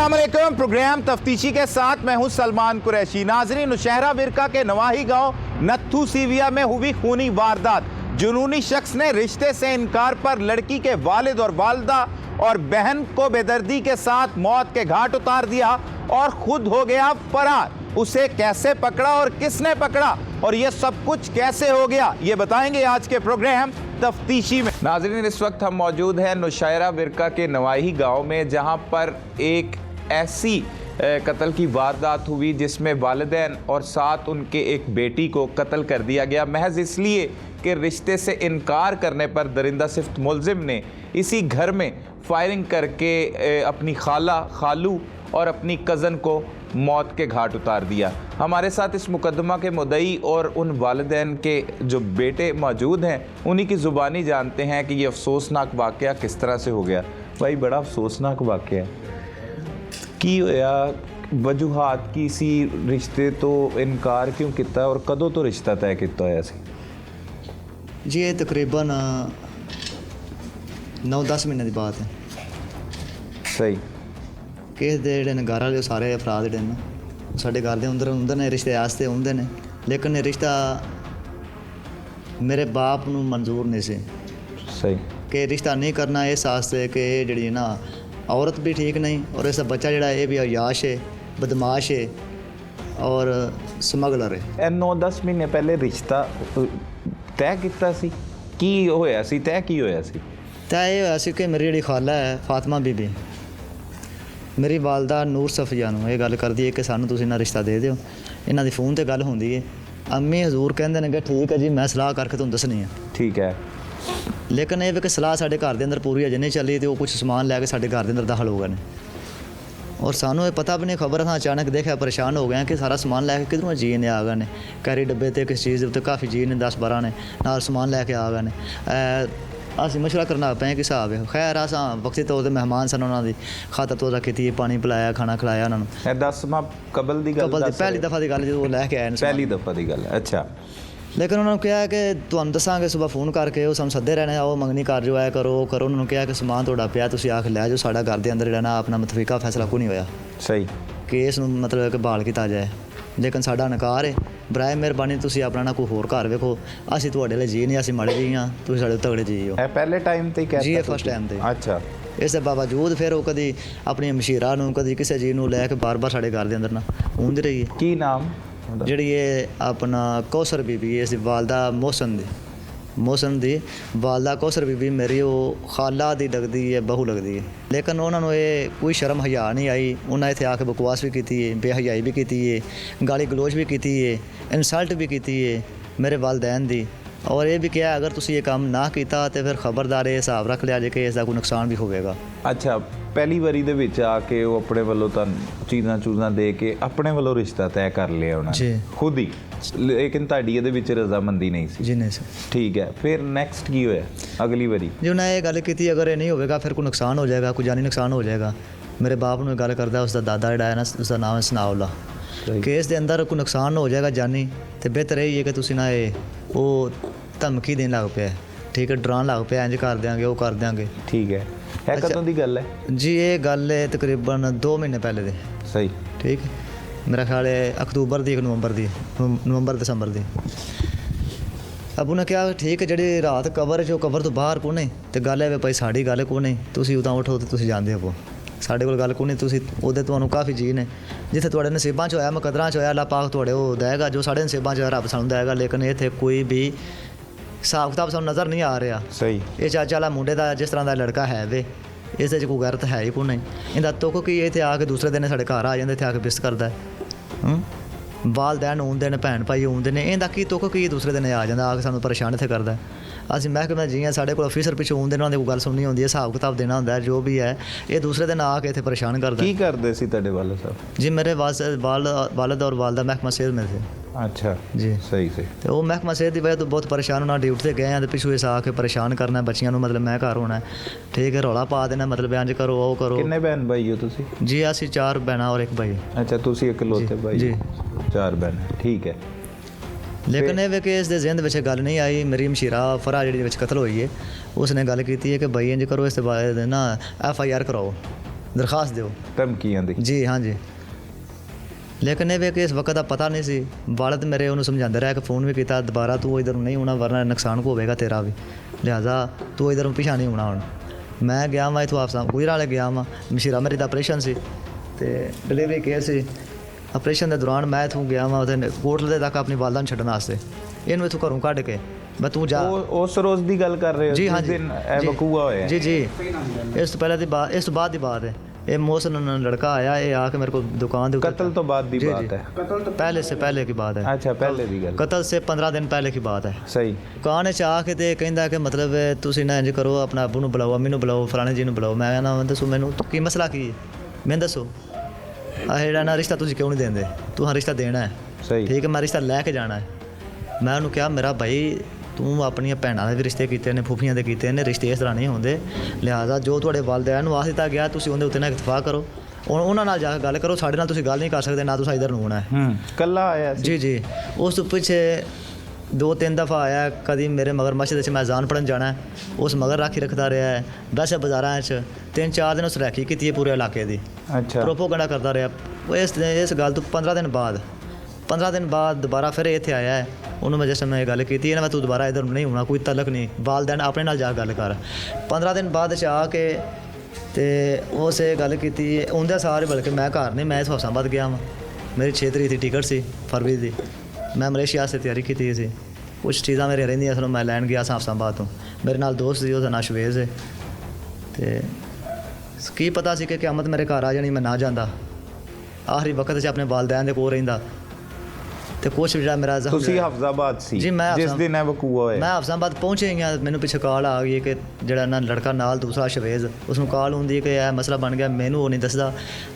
अस्सलाम वालेकुम। प्रोग्राम तफ्तीशी के साथ मैं हूं सलमान कुरैशी। नाजरीन, नौशहरा विरका के नवाही गांव नत्थू सीविया में हुई खूनी वारदात। जुनूनी शख्स ने रिश्ते से इनकार पर लड़की के वालिद और वालदा और बहन को बेदर्दी के साथ मौत के घाट उतार दिया और खुद हो गया फरार। उसे कैसे पकड़ा और किसने पकड़ा और यह सब कुछ कैसे हो गया, ये बताएंगे आज के प्रोग्राम तफ्तीशी में। नाज़रीन, इस वक्त हम मौजूद हैं नौशहरा विरका के नवाही गांव में, जहां पर एक ऐसी कत्ल की वारदात हुई जिसमें वालिदैन और साथ उनके एक बेटी को कत्ल कर दिया गया, महज इसलिए कि रिश्ते से इनकार करने पर दरिंदा सिफ्त मुलजिम ने इसी घर में फायरिंग करके अपनी खालू और अपनी कज़न को मौत के घाट उतार दिया। हमारे साथ इस मुकदमा के मुद्दई और उन वालिदैन के जो बेटे मौजूद हैं, उन्हीं की ज़ुबानी जानते हैं कि ये अफसोसनाक वाक़या किस तरह से हो गया। भाई, बड़ा अफसोसनाक वाक़या की होया, वजूहात की सी, रिश्ते तो इनकार क्यों किया और कदों तो रिश्ता तय किया होया सी? जी ये तकरीबन 9-10 महीने की बात है। सही। किस दे जेह्ड़े घर वाले सारे अफराद जेह्ड़े न साढ़े घर दे अंदर ने रिश्ते आस्ते आउंदे ने, लेकिन ये रिश्ता मेरे बाप नूं मंजूर नहीं सी। सही। कि रिश्ता नहीं करना इस आस्ते कि जेह्ड़ी ना औरत भी ठीक नहीं और इसका बच्चा जेह्ड़ा ये भी अयाश है, बदमाश है और स्मगलर है। 9-10 महीने पहले रिश्ता तय किया सी, की होया सी? तय की होया सी? तय ये होया सी कि मेरी जेह्ड़ी खाला है फातिमा बीबी, मेरी वालदा नूर सफिया नूं ये गल करदी है कि सानूं तुसीं इन्हां रिश्ता दे दिओ। इन्हां दी फ़ोन ते गल हुंदी है, अम्मी हजूर कहंदे ने कि ठीक है जी, मैं सलाह करके तुहानूं दस्सनी है। ठीक है। लेकिन ये कि सलाह साढ़े घर के अंदर पूरी अजे नहीं चली तो कुछ समान लैके साढ़े घर के अंदर दाखल हो गए ने और सानू ये पता भी नहीं, खबर अस अचानक देखा परेशान हो गए कि सारा समान लैके किधरों जी ने आ गए ने। कैरी डब्बे ते किस चीज़ उत्ते काफ़ी जी ने 10-12 ने नाल समान लैके आ गए ने। असीं मशवरा करना पे कि हिसाब है। खैर अस वक्ती तौर ते मेहमान सन, उन्होंने खातर तोदा की, पानी पिलाया, खाना खिलाया उन्होंने। 10 माह कबल दी गल, पहली दफ़ा की गल जो लैके आए ने, पहली दफ़ा की गल। अच्छा। लेकिन उन्होंने कहा कि तुहानूं दसांगे, सुबह फोन करके वो सानूं सद्दे रहने, आओ मंगनी कर जो आया करो करो। उन्होंने कहा कि समान तुहाडा पिया, तुसीं आके लै जाओ। साडा घर के अंदर जेह्ड़ा ना अपना मतफीका फैसला कोई नहीं होया। सही। केस नूं मतलब कि बहाल किया जाए, लेकिन साडा नकार है। बराए मेहरबानी तुसीं अपना ना कोई होर घर वेखो, असीं तुहाडे लिए जी नहीं, असीं माड़े जी हाँ, तुसीं साडे तगड़े जी हो। पहले टाइम ते कहता जी ये फर्स्ट टाइम ते। अच्छा। इस बावजूद फिर वो कभी अपनी मशीरा नूं कभी किसी चीज़ नूं लैके बार-बार साडे घर के अंदर ना आउंदी रही है। की नाम? ਜਿਹੜੀ ਇਹ ਆਪਣਾ ਕੌਸਰ ਬੀਬੀ ਇਸ ਦੀ ਵਾਲਦਾ ਮੋਹਸਨ ਦੀ ਵਾਲਦਾ ਕੌਸਰ ਬੀਬੀ ਮੇਰੀ ਉਹ ਖਾਲਾ ਦੀ ਲੱਗਦੀ ਹੈ, ਬਹੂ ਲੱਗਦੀ ਹੈ। ਲੇਕਿਨ ਉਹਨਾਂ ਨੂੰ ਇਹ ਕੋਈ ਸ਼ਰਮ ਹਯਾ ਨਹੀਂ ਆਈ। ਉਹਨਾਂ ਇੱਥੇ ਆ ਕੇ ਬਕਵਾਸ ਵੀ ਕੀਤੀ ਹੈ, ਬੇਹਯਾਈ ਵੀ ਕੀਤੀ ਹੈ, ਗਾਲੀ ਗਲੋਚ ਵੀ ਕੀਤੀ ਹੈ, ਇਨਸਲਟ ਵੀ ਕੀਤੀ ਹੈ ਮੇਰੇ ਵਾਲदैन ਦੀ। और ये भी कहा अगर तुसीं ये काम ना किया तो फिर खबरदार ये हिसाब रख लिया जे कि इसका कोई नुकसान भी होगा। अच्छा, पहली वारी दे विच आके वो अपने वालों तो चीज़ां दे के अपने वालों रिश्ता तय कर लिया उन्होंने खुद ही, लेकिन तुहाडी इहदे विच रजामंदी नहीं सी? जी नहीं सी। ठीक है। फिर नैक्सट की होया अगली वारी? जो उन्हें ये गल की अगर ये नहीं होगा फिर कोई नुकसान हो जाएगा, कोई जानी नुकसान हो जाएगा। मेरे बाप नूं गल करदा, उसका दादा जिहड़ा है ना, उसका नाम है सनाउल्ला। केस के अंदर कोई नुकसान हो जाएगा जानी तो बेहतर यही है कि तुसीं ना ये वो धमकी देने लग पे, ठीक है, डरान लग पे, इंज कर देंगे वो कर देंगे। ठीक है। अच्छा, कदों दी गल है जी? ये गल है तकरीबन 2 महीने पहले दे। सही। ठीक है, मेरा ख्याल है अक्तूबर दी, नवंबर दिसंबर दी। अब उन्हें क्या ठीक है, जी रात कवर जो कवर तो बाहर को नहीं तो गल है भाई साड़ी गल को नहीं, तुसीं उतां उठो तो तुसीं जांदे हो, साढ़े कोल गल को नहीं। तुसीं ओहदे तुहानूं काफ़ी जी ने, जिथे तुहाडे नसीबां च होया, मुकदरां च होया, अल्लाह पाक तुहाडे वो देगा जो साढ़े नसीबां च रब सानूं देगा। लेकिन इत्थे कोई भी हिसाब किताब सानूं नज़र नहीं आ रहा। सही। ये चाचा वाला मुंडे का जिस तरह का लड़का है वे, इस कोई गैरत है ही कोई नहीं। इनका तुक कि इत्थे आके दूसरे दिन साढ़े घर आ जाते, इत्थे आके बिस्त करता है। वालदैन आउंदे ने, भैन भाई आउंदे ने, इनका की तुक कि दूसरे दिन आ जाता आके सानूं परेशान इत्थे करता है। असीं महकमे जी हाँ, साढ़े कोल ऑफिसर पिछों आउंदे ने, उन्होंने कोई गल सुननी होंदी है, हिसाब किताब देना होंदा है, जो भी है ये दूसरे दिन आके इत्थे परेशान करता है। की करदे सी तुहाडे वाले साहब? जी मेरे वालिद और वालदा महकमा सेहत में थे। अच्छा जी। सही सही। तो वो महकमा सेहत की वजह तो बहुत परेशान होना, ड्यूटी से गए हैं तो पिछू इस आके परेशान करना बच्चियों को, मतलब मैं घर होना है, ठीक है, रौला पा देना, मतलब इंज करो वो करो। कितने बहन भाई हो तुसी? जी असी 4 बहना और 1 भाई। अच्छा, तुसी इकलौते भाई? जी। 4 बहन, ठीक है। लेकिन ये कि इस जिंद में गल नहीं आई। मेरी मशीरा फरा जी कतल हुई है, उसने गल की है कि भाई इंज करो, इस बारे ना FIR कराओ ਦਰਖਾਸਤ ਦਿਓ ਧਮਕੀਆਂ ਦੀ। ਜੀ ਹਾਂਜੀ। ਲੇਕਿਨ ਇਹ ਵੇ ਕਿ ਇਸ ਵਕਤ ਦਾ ਪਤਾ ਨਹੀਂ ਸੀ। ਵਾਲਦ ਮੇਰੇ ਉਹਨੂੰ ਸਮਝਾਉਂਦੇ ਰਿਹਾ ਕਿ ਫ਼ੋਨ ਵੀ ਕੀਤਾ ਦੁਬਾਰਾ ਤੂੰ ਇੱਧਰ ਨੂੰ ਨਹੀਂ ਆਉਣਾ ਵਰਨਾ ਨੁਕਸਾਨ ਹੋਵੇਗਾ ਤੇਰਾ ਵੀ, ਲਿਹਾਜ਼ਾ ਤੂੰ ਇੱਧਰ ਨੂੰ ਪਿਛਾ ਨਹੀਂ ਆਉਣਾ। ਹੁਣ ਮੈਂ ਗਿਆ ਵਾਂ ਇੱਥੋਂ ਆਪਸਾ ਗੁਜਰਾਂ ਵਾਲੇ ਗਿਆ ਵਾਂ, ਮਸ਼ੀਰਾ ਮੇਰੀ ਦਾ ਆਪਰੇਸ਼ਨ ਸੀ ਅਤੇ ਡਿਲੀਵਰੀ ਕੇਅਰ ਸੀ। ਆਪਰੇਸ਼ਨ ਦੇ ਦੌਰਾਨ ਮੈਂ ਇੱਥੋਂ ਗਿਆ ਵਾਂ ਉੱਥੇ ਕੋਟਲੇ ਤੱਕ ਆਪਣੀ ਵਾਲਦਾ ਨੂੰ ਛੱਡਣ ਵਾਸਤੇ। ਇਹਨੂੰ ਇੱਥੋਂ ਘਰੋਂ ਕੱਢ ਕੇ ਮੈਂ ਤੂੰ ਜਾ। ਉਸ ਰੋਜ਼ ਦੀ ਗੱਲ ਕਰ ਰਹੇ ਹੋ ਜੀ ਜਿਸ ਹਾਂਜੀ ਦਿਨ ਇਹ ਵਕੂਆ ਹੋਇਆ? ਜੀ ਜੀ ਇਸ ਤੋਂ ਪਹਿਲਾਂ ਦੀ ਬਾਤ, ਇਸ ਤੋਂ ਬਾਅਦ ਦੀ ਬਾਤ ਹੈ। ਇਹ ਮੋਹਸਿਨ लड़का आया, ये आके मेरे को दुकान दे कत्ल तो बाद दी बात है, पहले से पहले की बात है। अच्छा पहले दी गल, कत्ल से 15 दिन पहले की बात है। सही। दुकान च आके ते कहंदा कि मतलब तुसीं ना इंज करो अपना अब्बू नूं बुलाओ, अम्मी नूं बुलाओ, फलाने जी नूं बुलाओ। मैं ना दसो मैनूं की मसला की है, मैं दसो आ जेड़ा ना रिश्ता तुसीं क्यों नहीं देंदे, तू हाँ रिश्ता देना है सही ठीक है, मैं रिश्ता लैके जाना है। मैं उन्होंने कहा मेरा भाई तू अपनी भैनों के भी रिश्ते किए ने, फूफियां के किए ने, रिश्ते इस तरह नहीं होंगे, लिहाजा जो तुहाडे वालिदैन आख दिता गया तुसीं उहदे उत्ते ना इतफाक करो, उन्होंने नाल जाके गल करो, साडे नाल तुसीं गल नहीं कर सकते, ना तुसीं इधर आउणा है। कल्ला आया सी? जी जी। उस तो पिछे 2-3 दफ़ा आया, कभी मेरे मगर मस्जिद में अजान पढ़न जाना है, उस मगर राखी रखता रहा है। वैसे बाजारां 3-4 दिन उस राखी की पूरे इलाके की। अच्छा। प्रोपोगंडा करता रहा। इस गल तो 15 दिन बाद दोबारा फिर इत्थे आया है। उन्होंने मैं जिस समय गल की ना मैं तू दोबारा इधर नहीं होना, कोई तलक नहीं, वालदैन अपने नाल जा गल कर। 15 दिन बाद आके तो उस गल की उनके सारे, बल्कि मैं घर नहीं, मैं हौसाबाद गया वहाँ, मेरी 6 तरीक की टिकट सी फरवरी की, मैं मलेशिया से तैयारी की थी, कुछ चीज़ा मेरी रही सन, मैं लैन गया हौसाबाद तो मेरे नाल दोस्त सी, उसका नाम शवेज है। तो की पता सी कि क़यामत मेरे घर आ जानी, मैं ना जाता, आखिरी वक्त अपने वालदैन के कोल रहिंदा। तो कुछ भी मेरा हफ्जाबाद सी जी, मैं जिस दिन वकूआ होया, मैं हफ्जाबाद पहुँचे ही मैनू पिछे कॉल आ गई कि जड़ा ना लड़का नाल दूसरा शवेज, उसनू कॉल होंदी कि यह मसला बन गया, मैनू वो नहीं दसदा,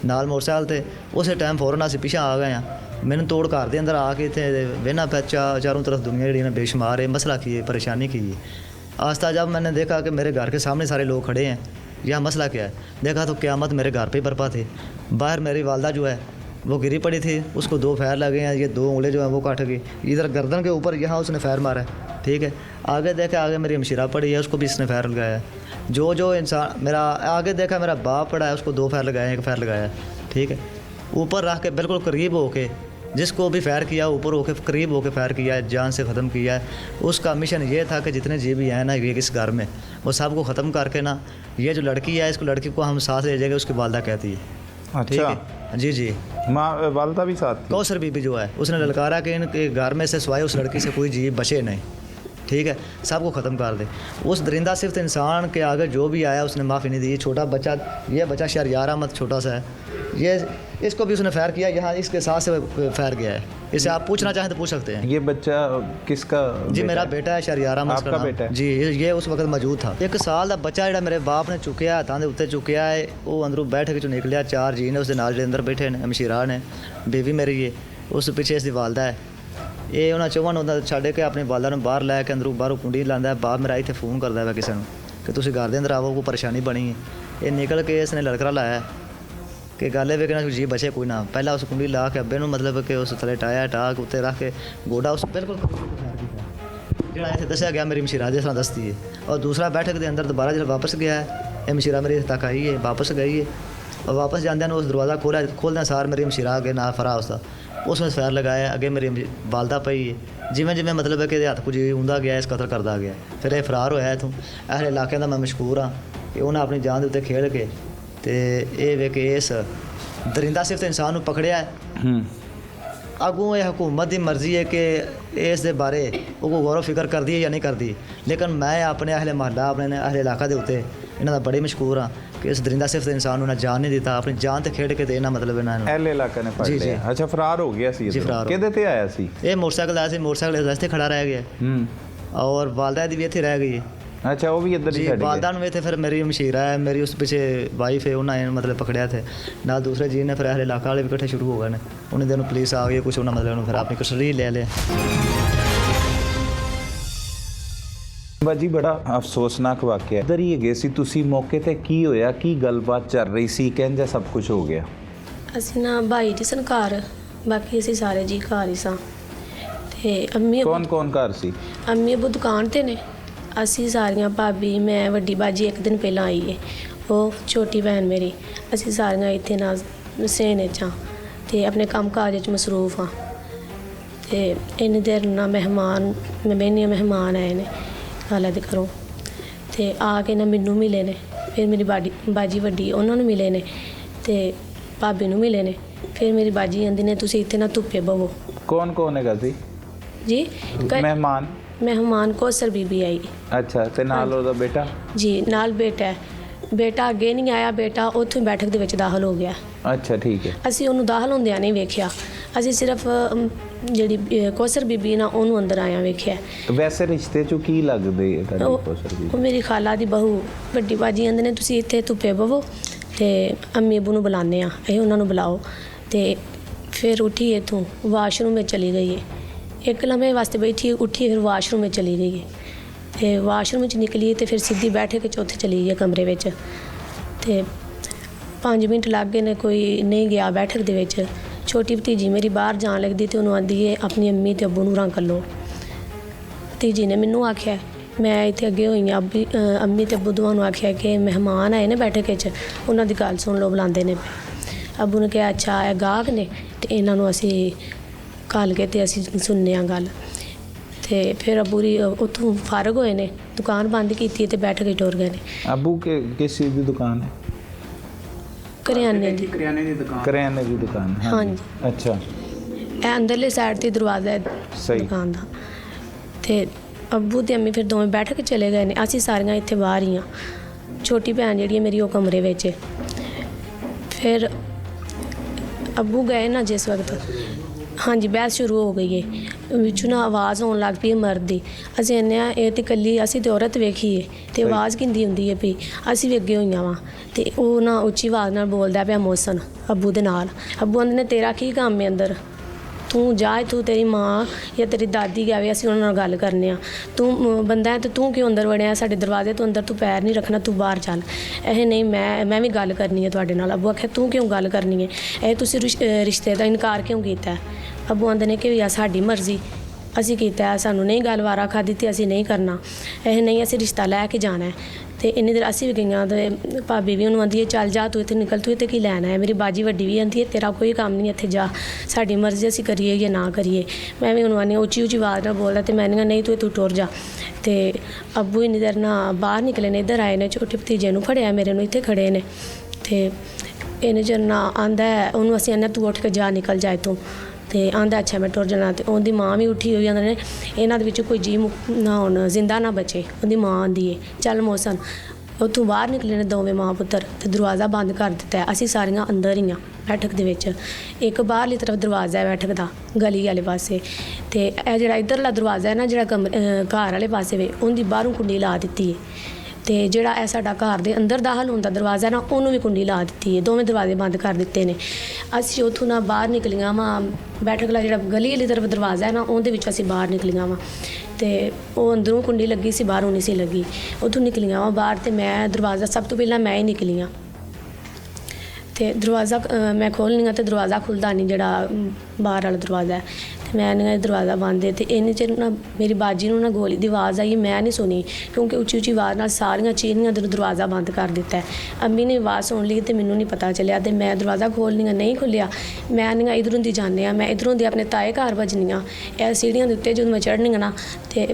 नाल मोटरसाइकिल ते उस टाइम फौरन असीं पिछे आ गए हैं। मैनू तोड़ घर के अंदर आके इतने वेहना पे चारों तरफ दुनिया जी बेशुमार है, मसला की है, परेशानी की है। आस्ता जब मैंने देखा कि मेरे घर के सामने सारे लोग खड़े हैं, यह मसला क्या है, देखा तो क़यामत मेरे घर पे ही बरपा थी। बाहर मेरी वालदा जो है वो गिरी पड़ी थी, उसको 2 फैर लगे हैं, ये 2 उंगलें जो हैं वो काट गई, इधर गर्दन के ऊपर यहाँ उसने फैर मारा है ठीक है। आगे देखा, आगे मेरी हमशीरा पड़ी है, उसको भी इसने फैर लगाया है। जो इंसान मेरा आगे देखा, मेरा बाप पड़ा है, उसको 2 फैर लगाए, 1 फैर लगाया है ठीक है। ऊपर रख के बिल्कुल करीब होके, जिसको भी फैर किया ऊपर होके करीब होके फैर किया है, जान से ख़त्म किया है। उसका मिशन ये था कि जितने जी भी हैं ना ये इस घर में, वो सबको ख़त्म करके ना, ये जो लड़की है इसको, लड़की को हम साथ ले जाएंगे, उसकी वालदा कहती है। अच्छा जी जी। माँ वालदा भी साथ थी? कौसर बीबी जो है उसने ललकारा कि इनके घर में से सिवाय उस लड़की से कोई जीव बचे नहीं ठीक है, सबको ख़त्म कर दे। उस दरिंदा सिर्फ इंसान के आगे जो भी आया उसने माफ़ी नहीं दी। छोटा बच्चा, ये बच्चा शहरियार अहमद छोटा सा है, ये इसको भी उसने फैर किया, यहाँ इसके साथ से फैर गया है। इसे आप पूछना चाहें तो पूछ सकते हैं। ये बच्चा किसका? जी मेरा बेटा है, शहरियार अहमद आपका बेटा है? जी, ये उस वक्त मौजूद था। 1 साल का बच्चा जो मेरे बाप ने चुकया, हथां दे उत्ते चुकया है, वो अंदरों बैठ के निकलिया। 4 जी ने उसके नाल जे अंदर बैठे ने, हमशीरा ने, बीवी मेरी है, उस पिछे इसकी वालदा है। ये उन्होंने 54 छड्ड के अपनी वालदा नूं बाहर लैके अंदरों बाहरों कुंडी लांदा है। बाप मेरा इत्थे फोन करदा है किसी नूं कि तुसीं घर दे अंदर आवो, कोई परेशानी बनी है। ये निकल के इसने लड़करा लाया कि गल वे कि जी बचे कोई ना। पहला उस कुंडी ला के अब्बे नूं मतलब कि उस थले टाया टाक उत्ते रख के गोडा उस बिल्कुल जो इतने दसिया गया मेरी मशीरा जिस तरह दसती है। और दूसरा बैठक के अंदर दोबारा जब वापस गया है, ये मशीरा मेरी तक आई है, वापस गई है। और वापस जाते हैं उस दरवाज़ा खोलते सार मेरी मशीरा अगे ना फरा उसमें फैर लगाया, अगे मेरी वालदा पई है। जिमें जिमें मतलब है कि हथ कुछ उंदा गया, इस कतल करता गया। फिर ये फरार होया इतों। ऐसे इलाके का मैं मशहूर हाँ कि उन्हें अपनी जान के उत्ते खेल के तो ये वे कि इस दरिंदा सिर्फ इंसान को पकड़िया है। अगों ये हुकूमत की मर्जी है कि इस दे बारे वो गौर फिक्र करती है या नहीं करती, लेकिन मैं अपने अहले महल्ला, अपने अहले इलाका के उत्ते इन्हों का बड़े मशहूर हाँ कि इस दरिंदा सिर्फ इंसान उन्हें जान नहीं दिता, अपनी जान तो खेड के देना मतलब इन्होंने अहले इलाके ने पकड़ लिया। अच्छा फरार हो गया सी? जी फरार। किहदे ते आया सी? ये मोटरसाइकिल आया सी, मोटरसाइकिल रास्ते खड़ा रह गया और वालदा दी भी इत्थे रह गई। अच्छा वो भी इधर ही छड़ गए? वालदा नूं इत्थे फिर मेरी मशीरा है, मेरी उस पीछे वाइफ है, उन्हें मतलब पकड़िया थे ना। दूसरे जी ने फिर अहले इलाका वाले भी इकट्ठे शुरू हो गए ने। उन्हें दिनों पुलिस आ गई, कुछ उन्हें मतलब फिर अपनी कस्टडी ले लिया। ਬਾਜੀ ਬੜਾ ਅਫਸੋਸਨਾਕ ਵਾਕਿਆ ਇੱਧਰ ਹੀ ਹੈਗੇ ਸੀ ਤੁਸੀਂ ਮੌਕੇ ਤੇ ਕੀ ਹੋਇਆ ਕੀ ਗੱਲਬਾਤ ਚੱਲ ਰਹੀ ਸੀ ਕਹਿੰਦੇ ਸਭ ਕੁਝ ਹੋ ਗਿਆ ਅਸੀਂ ਨਾ ਭਾਈ ਦੀ ਸੰਕਾਰ ਬਾਕੀ ਅਸੀਂ ਸਾਰੇ ਜੀ ਘਰ ਹੀ ਸਾਂ ਤੇ ਅੰਮੀ ਕੌਣ ਘਰ ਸੀ ਅੰਮੀ ਅਬੂ ਦੁਕਾਨ ਤੇ ਨੇ ਅਸੀਂ ਸਾਰੀਆਂ ਭਾਬੀ ਮੈਂ ਵੱਡੀ ਬਾਜੀ ਇੱਕ ਦਿਨ ਪਹਿਲਾਂ ਆਈ ਏ ਉਹ ਛੋਟੀ ਭੈਣ ਮੇਰੀ, ਅਸੀਂ ਸਾਰੀਆਂ ਇੱਥੇ ਨਾਲ ਸੇਨੇ 'ਚ ਹਾਂ ਅਤੇ ਆਪਣੇ ਕੰਮ ਕਾਜ 'ਚ ਮਸਰੂਫ ਹਾਂ। ਅਤੇ ਇੰਨੀ ਦੇਰ ਨਾਲ ਮਹਿਮਾਨ ਮਹਿਮਾਨ ਆਏ ਨੇ ਹਾਲਾਂ ਦੇ ਘਰੋਂ, ਅਤੇ ਆ ਕੇ ਨਾ ਮੈਨੂੰ ਮਿਲੇ ਨੇ, ਫਿਰ ਮੇਰੀ ਬਾਜੀ ਵੱਡੀ ਉਹਨਾਂ ਨੂੰ ਮਿਲੇ ਨੇ ਅਤੇ ਭਾਬੀ ਨੂੰ ਮਿਲੇ ਨੇ। ਫਿਰ ਮੇਰੀ ਬਾਜੀ ਕਹਿੰਦੀ ਨੇ ਤੁਸੀਂ ਇੱਥੇ ਨਾ ਧੁੱਪੇ ਬਵੋ। ਕੌਣ ਹੈਗਾ ਸੀ ਜੀ ਮਹਿਮਾਨ ਕੌਸਰ ਬੀਬੀ ਆਈ। ਅੱਛਾ, ਤੇ ਨਾਲ ਉਹਦਾ ਬੇਟਾ? ਜੀ ਨਾਲ ਬੇਟਾ ਅੱਗੇ ਨਹੀਂ ਆਇਆ, ਬੇਟਾ ਉੱਥੋਂ ਬੈਠਕ ਦੇ ਵਿੱਚ ਦਾਖਲ ਹੋ ਗਿਆ। ਅੱਛਾ, ਠੀਕ ਹੈ। ਅਸੀਂ ਉਹਨੂੰ ਦਾਖਲ ਹੁੰਦਿਆਂ ਨਹੀਂ ਵੇਖਿਆ, ਅਸੀਂ ਸਿਰਫ ਜਿਹੜੀ ਕੌਸਰ ਬੀਬੀ ਨਾ ਉਹਨੂੰ ਅੰਦਰ ਆਇਆ ਵੇਖਿਆ। ਵੈਸੇ ਰਿਸ਼ਤੇ 'ਚੋਂ ਕੀ ਲੱਗਦੇ ਹੈ ਤੁਹਾਡੀ ਕੌਸਰ ਬੀਬੀ? ਉਹ ਮੇਰੀ ਖਾਲਾ ਦੀ ਬਹੂ, ਵੱਡੀ ਬਾਜੀ ਕਹਿੰਦੇ ਨੇ ਤੁਸੀਂ ਇੱਥੇ ਧੁੱਪੇ ਬਵੋ ਅਤੇ ਅੰਮੀ ਅੱਬੂ ਨੂੰ ਬੁਲਾਉਂਦੇ ਆ, ਇਹ ਉਹਨਾਂ ਨੂੰ ਬੁਲਾਓ। ਅਤੇ ਫਿਰ ਉੱਠੀ ਇੱਥੋਂ ਵਾਸ਼ਰੂਮ ਵਿੱਚ ਚਲੀ ਗਈ ਹੈ, ਇੱਕ ਲੰਮੇ ਵਾਸਤੇ ਬੈਠੀ, ਉੱਠੀ ਫਿਰ ਵਾਸ਼ਰੂਮ ਵਿੱਚ ਚਲੀ ਗਈ ਹੈ ਅਤੇ ਵਾਸ਼ਰੂਮ ਵਿੱਚ ਨਿਕਲੀ ਅਤੇ ਫਿਰ ਸਿੱਧੀ ਬੈਠ ਕੇ ਚੌਥੇ ਚਲੀ ਗਈ ਕਮਰੇ ਵਿੱਚ। ਅਤੇ 5 ਮਿੰਟ ਲੱਗ ਗਏ ਨੇ, ਕੋਈ ਨਹੀਂ ਗਿਆ ਬੈਠਕ ਦੇ ਵਿੱਚ। ਛੋਟੀ ਭਤੀਜੀ ਮੇਰੀ ਬਾਹਰ ਜਾਣ ਲੱਗਦੀ ਅਤੇ ਉਹਨੂੰ ਆਂਦੀ ਹੈ ਆਪਣੀ ਅੰਮੀ ਅਤੇ ਅੱਬੂ ਨੂੰ ਰੰਗ ਲਓ। ਭਤੀਜੀ ਨੇ ਮੈਨੂੰ ਆਖਿਆ, ਮੈਂ ਇੱਥੇ ਅੱਗੇ ਹੋਈ ਹਾਂ, ਅੰਮੀ ਅਤੇ ਅੱਬੂ ਦੋਵਾਂ ਨੂੰ ਆਖਿਆ ਕਿ ਮਹਿਮਾਨ ਆਏ ਨੇ ਬੈਠਕ ਵਿੱਚ, ਉਹਨਾਂ ਦੀ ਗੱਲ ਸੁਣ ਲਓ, ਬੁਲਾਉਂਦੇ ਨੇ। ਅੱਬੂ ਨੇ ਕਿਹਾ ਅੱਛਾ ਇਹ ਗਾਹਕ ਨੇ ਅਤੇ ਇਹਨਾਂ ਨੂੰ ਅਸੀਂ ਘੱਲ ਕੇ ਅਤੇ ਅਸੀਂ ਸੁਣਨੇ ਹਾਂ ਗੱਲ। ਅਤੇ ਫਿਰ ਅੱਬੂ ਦੀ ਉੱਥੋਂ ਫਾਰਗ ਹੋਏ ਨੇ, ਦੁਕਾਨ ਬੰਦ ਕੀਤੀ ਅਤੇ ਬੈਠ ਕੇ ਟੁਰ ਗਏ ਨੇ। ਅੱਬੂ ਕਿਸ ਚੀਜ਼ ਦੀ ਦੁਕਾਨ ਹੈ? ਕਰਿਆਨੇ ਦੀ ਦੁਕਾਨ। ਹਾਂਜੀ। ਅੱਛਾ, ਇਹ ਅੰਦਰਲੇ ਸਾਈਡ 'ਤੇ ਦਰਵਾਜ਼ਾ ਹੈ ਦੁਕਾਨ ਦਾ। ਅਤੇ ਅੱਬੂ ਅਤੇ ਅੰਮੀ ਫਿਰ ਦੋਵੇਂ ਬੈਠ ਕੇ ਚਲੇ ਗਏ ਨੇ, ਅਸੀਂ ਸਾਰੀਆਂ ਇੱਥੇ ਬਾਹਰ ਹੀ ਹਾਂ। ਛੋਟੀ ਭੈਣ ਜਿਹੜੀ ਹੈ ਮੇਰੀ ਉਹ ਕਮਰੇ ਵਿੱਚ ਹੈ। ਫਿਰ ਅੱਬੂ ਗਏ ਨਾ ਜਿਸ ਵਕਤ, ਹਾਂਜੀ ਬਹਿਸ ਸ਼ੁਰੂ ਹੋ ਗਈ ਹੈ, ਵਿੱਚੋਂ ਨਾ ਆਵਾਜ਼ ਆਉਣ ਲੱਗ ਪਈ ਹੈ ਮਰਦ ਦੀ। ਅਸੀਂ ਕਹਿੰਦੇ ਹਾਂ ਇਹ ਤਾਂ ਇਕੱਲੀ ਅਸੀਂ ਤਾਂ ਔਰਤ ਵੇਖੀ ਹੈ ਅਤੇ ਆਵਾਜ਼ ਕਿੰਦੀ ਹੁੰਦੀ ਹੈ ਪਈ, ਅਸੀਂ ਵੀ ਅੱਗੇ ਹੋਈਆਂ ਵਾ। ਅਤੇ ਉਹ ਨਾ ਉੱਚੀ ਆਵਾਜ਼ ਨਾਲ ਬੋਲਦਾ ਪਿਆ ਮੋਹਸਨ ਅੱਬੂ ਦੇ ਨਾਲ। ਅੱਬੂ ਕਹਿੰਦੇ ਨੇ ਤੇਰਾ ਕੀ ਕੰਮ ਹੈ ਅੰਦਰ, ਤੂੰ ਜਾ ਇੱਥੋਂ, ਤੇਰੀ ਮਾਂ ਜਾਂ ਤੇਰੀ ਦਾਦੀ ਗਏ, ਅਸੀਂ ਉਹਨਾਂ ਨਾਲ ਗੱਲ ਕਰਨੇ ਆ, ਤੂੰ ਬੰਦਾ ਹੈ ਅਤੇ ਤੂੰ ਕਿਉਂ ਅੰਦਰ ਵੜਿਆ, ਸਾਡੇ ਦਰਵਾਜ਼ੇ ਤੋਂ ਅੰਦਰ ਤੂੰ ਪੈਰ ਨਹੀਂ ਰੱਖਣਾ, ਤੂੰ ਬਾਹਰ ਚੱਲ। ਇਹ ਨਹੀਂ ਮੈਂ ਵੀ ਗੱਲ ਕਰਨੀ ਹੈ ਤੁਹਾਡੇ ਨਾਲ। ਅੱਬੂ ਆਖਿਆ ਤੂੰ ਕਿਉਂ ਗੱਲ ਕਰਨੀ ਹੈ, ਇਹ ਤੁਸੀਂ ਰਿਸ਼ਤੇ ਦਾ ਇਨਕਾਰ ਕਿਉਂ ਕੀਤਾ? ਅੱਬੂ ਆਂਦੇ ਨੇ ਕਿ ਸਾਡੀ ਮਰਜ਼ੀ, ਅਸੀਂ ਕੀਤਾ, ਸਾਨੂੰ ਨਹੀਂ ਗੱਲ ਵਾਰਾ ਖਾਧੀ ਅਤੇ ਅਸੀਂ ਨਹੀਂ ਕਰਨਾ, ਇਹ ਨਹੀਂ ਅਸੀਂ ਰਿਸ਼ਤਾ ਲੈ ਕੇ ਜਾਣਾ ਹੈ। ਅਤੇ ਇੰਨੀ ਦੇਰ ਅਸੀਂ ਵੀ ਗਈਆਂ ਅਤੇ ਭਾਬੀ ਵੀ ਉਹਨੂੰ ਆਂਦੀ ਹੈ ਚੱਲ ਜਾ ਤੂੰ ਇੱਥੇ ਨਿਕਲ, ਤੂੰ ਇੱਥੇ ਕੀ ਲੈਣਾ ਹੈ। ਮੇਰੀ ਬਾਜੀ ਵੱਡੀ ਵੀ ਆਂਦੀ ਹੈ ਤੇਰਾ ਕੋਈ ਕੰਮ ਨਹੀਂ ਇੱਥੇ, ਜਾ, ਸਾਡੀ ਮਰਜ਼ੀ, ਅਸੀਂ ਕਰੀਏ ਜਾਂ ਨਾ ਕਰੀਏ। ਮੈਂ ਵੀ ਉਹਨੂੰ ਆਉਂਦੀ ਉੱਚੀ ਆਵਾਜ਼ ਨਾਲ ਬੋਲਦਾ ਅਤੇ ਮੈਂ ਨਹੀਂ ਤੂੰ ਟੁਰ ਜਾ। ਅਤੇ ਅੱਬੂ ਇੰਨੀ ਦੇਰ ਨਾਲ ਬਾਹਰ ਨਿਕਲੇ ਨੇ, ਇੱਧਰ ਆਏ ਨੇ, ਛੋਟੇ ਭਤੀਜੇ ਨੂੰ ਫੜਿਆ ਮੇਰੇ ਨੂੰ, ਇੱਥੇ ਖੜੇ ਨੇ। ਅਤੇ ਇਹਨੇ ਚਿਰ ਨਾਲ ਆਂਦਾ ਉਹਨੂੰ, ਅਸੀਂ ਆਂਦੇ ਤੂੰ ਉੱਠ ਕੇ ਜਾ, ਨਿਕਲ ਜਾ ਇੱਥੋਂ। ਅਤੇ ਆਂਦਾ ਅੱਛਾ ਮੈਂ ਟੁਰ ਜਾਣਾ। ਅਤੇ ਉਹਦੀ ਮਾਂ ਵੀ ਉੱਠੀ ਹੋਈ ਆਂਦੇ ਨੇ ਇਹਨਾਂ ਦੇ ਵਿੱਚੋਂ ਕੋਈ ਜੀ ਨਾ ਹੁਣ ਜ਼ਿੰਦਾ ਨਾ ਬਚੇ। ਉਹਦੀ ਮਾਂ ਆਂਦੀ ਹੈ ਚੱਲ ਮੋਹਸਨ। ਉੱਥੋਂ ਬਾਹਰ ਨਿਕਲੇ ਨੇ ਦੋਵੇਂ ਮਾਂ ਪੁੱਤਰ ਅਤੇ ਦਰਵਾਜ਼ਾ ਬੰਦ ਕਰ ਦਿੱਤਾ। ਅਸੀਂ ਸਾਰੀਆਂ ਅੰਦਰ ਹੀ ਹਾਂ ਬੈਠਕ ਦੇ ਵਿੱਚ। ਇੱਕ ਬਾਹਰਲੀ ਤਰਫ ਦਰਵਾਜ਼ਾ ਹੈ ਬੈਠਕ ਦਾ ਗਲੀ ਵਾਲੇ ਪਾਸੇ, ਅਤੇ ਇਹ ਜਿਹੜਾ ਇੱਧਰਲਾ ਦਰਵਾਜ਼ਾ ਹੈ ਨਾ ਜਿਹੜਾ ਘਰ ਵਾਲੇ ਪਾਸੇ ਵੇ, ਉਹਦੀ ਬਾਹਰੋਂ ਕੁੰਡੀ ਲਾ ਦਿੱਤੀ ਹੈ। ਅਤੇ ਜਿਹੜਾ ਇਹ ਸਾਡਾ ਘਰ ਦੇ ਅੰਦਰ ਦਾਖਲ ਹੋਣ ਦਾ ਦਰਵਾਜ਼ਾ ਨਾ, ਉਹਨੂੰ ਵੀ ਕੁੰਡੀ ਲਾ ਦਿੱਤੀ ਹੈ। ਦੋਵੇਂ ਦਰਵਾਜ਼ੇ ਬੰਦ ਕਰ ਦਿੱਤੇ ਨੇ। ਅਸੀਂ ਉੱਥੋਂ ਨਾ ਬਾਹਰ ਨਿਕਲੀਆਂ ਵਾ, ਬੈਠਕ ਵਾਲਾ ਜਿਹੜਾ ਗਲੀ ਵਾਲੀ ਤਰਫ ਦਰਵਾਜ਼ਾ ਹੈ ਨਾ, ਉਹਦੇ ਵਿੱਚ ਅਸੀਂ ਬਾਹਰ ਨਿਕਲੀਆਂ ਵਾ। ਅਤੇ ਉਹ ਅੰਦਰੋਂ ਕੁੰਡੀ ਲੱਗੀ ਸੀ, ਬਾਹਰੋਂ ਨਹੀਂ ਸੀ ਲੱਗੀ। ਉੱਥੋਂ ਨਿਕਲੀਆਂ ਵਾ ਬਾਹਰ, ਅਤੇ ਮੈਂ ਦਰਵਾਜ਼ਾ ਸਭ ਤੋਂ ਪਹਿਲਾਂ ਮੈਂ ਹੀ ਨਿਕਲੀ ਹਾਂ। ਅਤੇ ਦਰਵਾਜ਼ਾ ਮੈਂ ਖੋਲ੍ਹਣੀ ਹਾਂ ਅਤੇ ਦਰਵਾਜ਼ਾ ਖੁੱਲ੍ਹਦਾ ਨਹੀਂ, ਜਿਹੜਾ ਬਾਹਰ ਵਾਲਾ ਦਰਵਾਜ਼ਾ ਹੈ। ਅਤੇ ਮੈਂ ਨਹੀਂ ਦਰਵਾਜ਼ਾ ਬੰਦ ਹੈ। ਅਤੇ ਇੰਨੇ ਚਿਰ ਨਾ ਮੇਰੀ ਬਾਜੀ ਨੂੰ ਨਾ ਗੋਲੀ ਦੀ ਆਵਾਜ਼ ਆਈ, ਮੈਂ ਨਹੀਂ ਸੁਣੀ ਕਿਉਂਕਿ ਉੱਚੀ ਆਵਾਜ਼ ਨਾਲ ਸਾਰੀਆਂ ਚੀਨੀਆਂ ਦੇ ਦਰਵਾਜ਼ਾ ਬੰਦ ਕਰ ਦਿੱਤਾ। ਅੰਮੀ ਨੇ ਆਵਾਜ਼ ਸੁਣ ਲਈ ਅਤੇ ਮੈਨੂੰ ਨਹੀਂ ਪਤਾ ਚੱਲਿਆ, ਅਤੇ ਮੈਂ ਦਰਵਾਜ਼ਾ ਖੋਲ੍ਹਣੀ ਹਾਂ, ਨਹੀਂ ਖੁੱਲ੍ਹਿਆ। ਮੈਂ ਨਹੀਂ ਇੱਧਰੋਂ ਦੀ ਜਾਂਦੇ ਹਾਂ, ਮੈਂ ਇੱਧਰੋਂ ਦੀ ਆਪਣੇ ਤਾਏ ਘਰ ਵੱਜਣੀ ਹਾਂ। ਇਹ ਸੀੜੀਆਂ ਦੇ ਉੱਤੇ ਜਦੋਂ ਮੈਂ ਚੜ੍ਹਨੀ ਹਾਂ ਨਾ, ਅਤੇ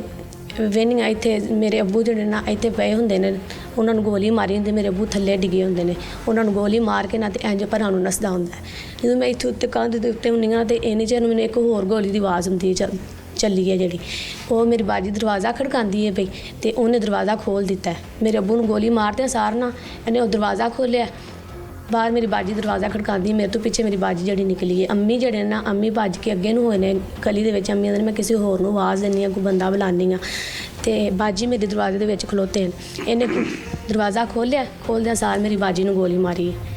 ਵੇਹਨੀ ਆ ਇੱਥੇ ਮੇਰੇ ਅੱਬੂ ਜਿਹੜੇ ਨਾ ਇੱਥੇ ਪਏ ਹੁੰਦੇ ਨੇ, ਉਹਨਾਂ ਨੂੰ ਗੋਲੀ ਮਾਰੀ ਹੁੰਦੀ, ਮੇਰੇ ਅੱਬੂ ਥੱਲੇ ਡਿੱਗੇ ਹੁੰਦੇ ਨੇ, ਉਹਨਾਂ ਨੂੰ ਗੋਲੀ ਮਾਰ ਕੇ ਨਾ ਅਤੇ ਇੰਝ ਭਰਾਂ ਨੂੰ ਨੱਸਦਾ ਹੁੰਦਾ। ਜਦੋਂ ਮੈਂ ਇੱਥੇ ਉੱਤੇ ਕੰਧ ਦੇ ਉੱਤੇ ਹੁੰਦੀ ਹਾਂ ਅਤੇ ਇੰਨੇ ਚਿਰ ਨੂੰ ਮੈਨੂੰ ਇੱਕ ਹੋਰ ਗੋਲੀ ਦੀ ਆਵਾਜ਼ ਹੁੰਦੀ ਹੈ ਚੱਲੀ ਹੈ ਜਿਹੜੀ, ਉਹ ਮੇਰੀ ਬਾਜੀ ਦਰਵਾਜ਼ਾ ਖੜਕਾਉਂਦੀ ਹੈ ਪਈ, ਅਤੇ ਉਹਨੇ ਦਰਵਾਜ਼ਾ ਖੋਲ੍ਹ ਦਿੱਤਾ। ਮੇਰੇ ਅੱਬੂ ਨੂੰ ਗੋਲੀ ਮਾਰਦਿਆਂ ਸਾਰ ਨਾ ਇਹਨੇ ਉਹ ਦਰਵਾਜ਼ਾ ਖੋਲ੍ਹਿਆ। ਬਾਹਰ ਮੇਰੀ ਬਾਜੀ ਦਰਵਾਜ਼ਾ ਖੜਕਾਉਂਦੀ, ਮੇਰੇ ਤੋਂ ਪਿੱਛੇ ਮੇਰੀ ਬਾਜੀ ਜਿਹੜੀ ਨਿਕਲੀ ਹੈ। ਅੰਮੀ ਜਿਹੜੇ ਨਾ, ਅੰਮੀ ਭੱਜ ਕੇ ਅੱਗੇ ਨੂੰ ਹੋਏ ਨੇ ਗਲੀ ਦੇ ਵਿੱਚ। ਅੰਮੀ ਕਹਿੰਦੇ ਮੈਂ ਕਿਸੇ ਹੋਰ ਨੂੰ ਆਵਾਜ਼ ਦਿੰਦੀ ਹਾਂ, ਕੋਈ ਬੰਦਾ ਬੁਲਾਉਂਦੀ ਹਾਂ, ਅਤੇ ਬਾਜੀ ਮੇਰੇ ਦਰਵਾਜ਼ੇ ਦੇ ਵਿੱਚ ਖਲੋਤੇ ਨੇ। ਇਹਨੇ ਦਰਵਾਜ਼ਾ ਖੋਲ੍ਹਿਆ, ਖੋਲ੍ਹਦਿਆਂ ਸਾਰ ਮੇਰੀ ਬਾਜੀ ਨੂੰ ਗੋਲੀ ਮਾਰੀ ਹੈ।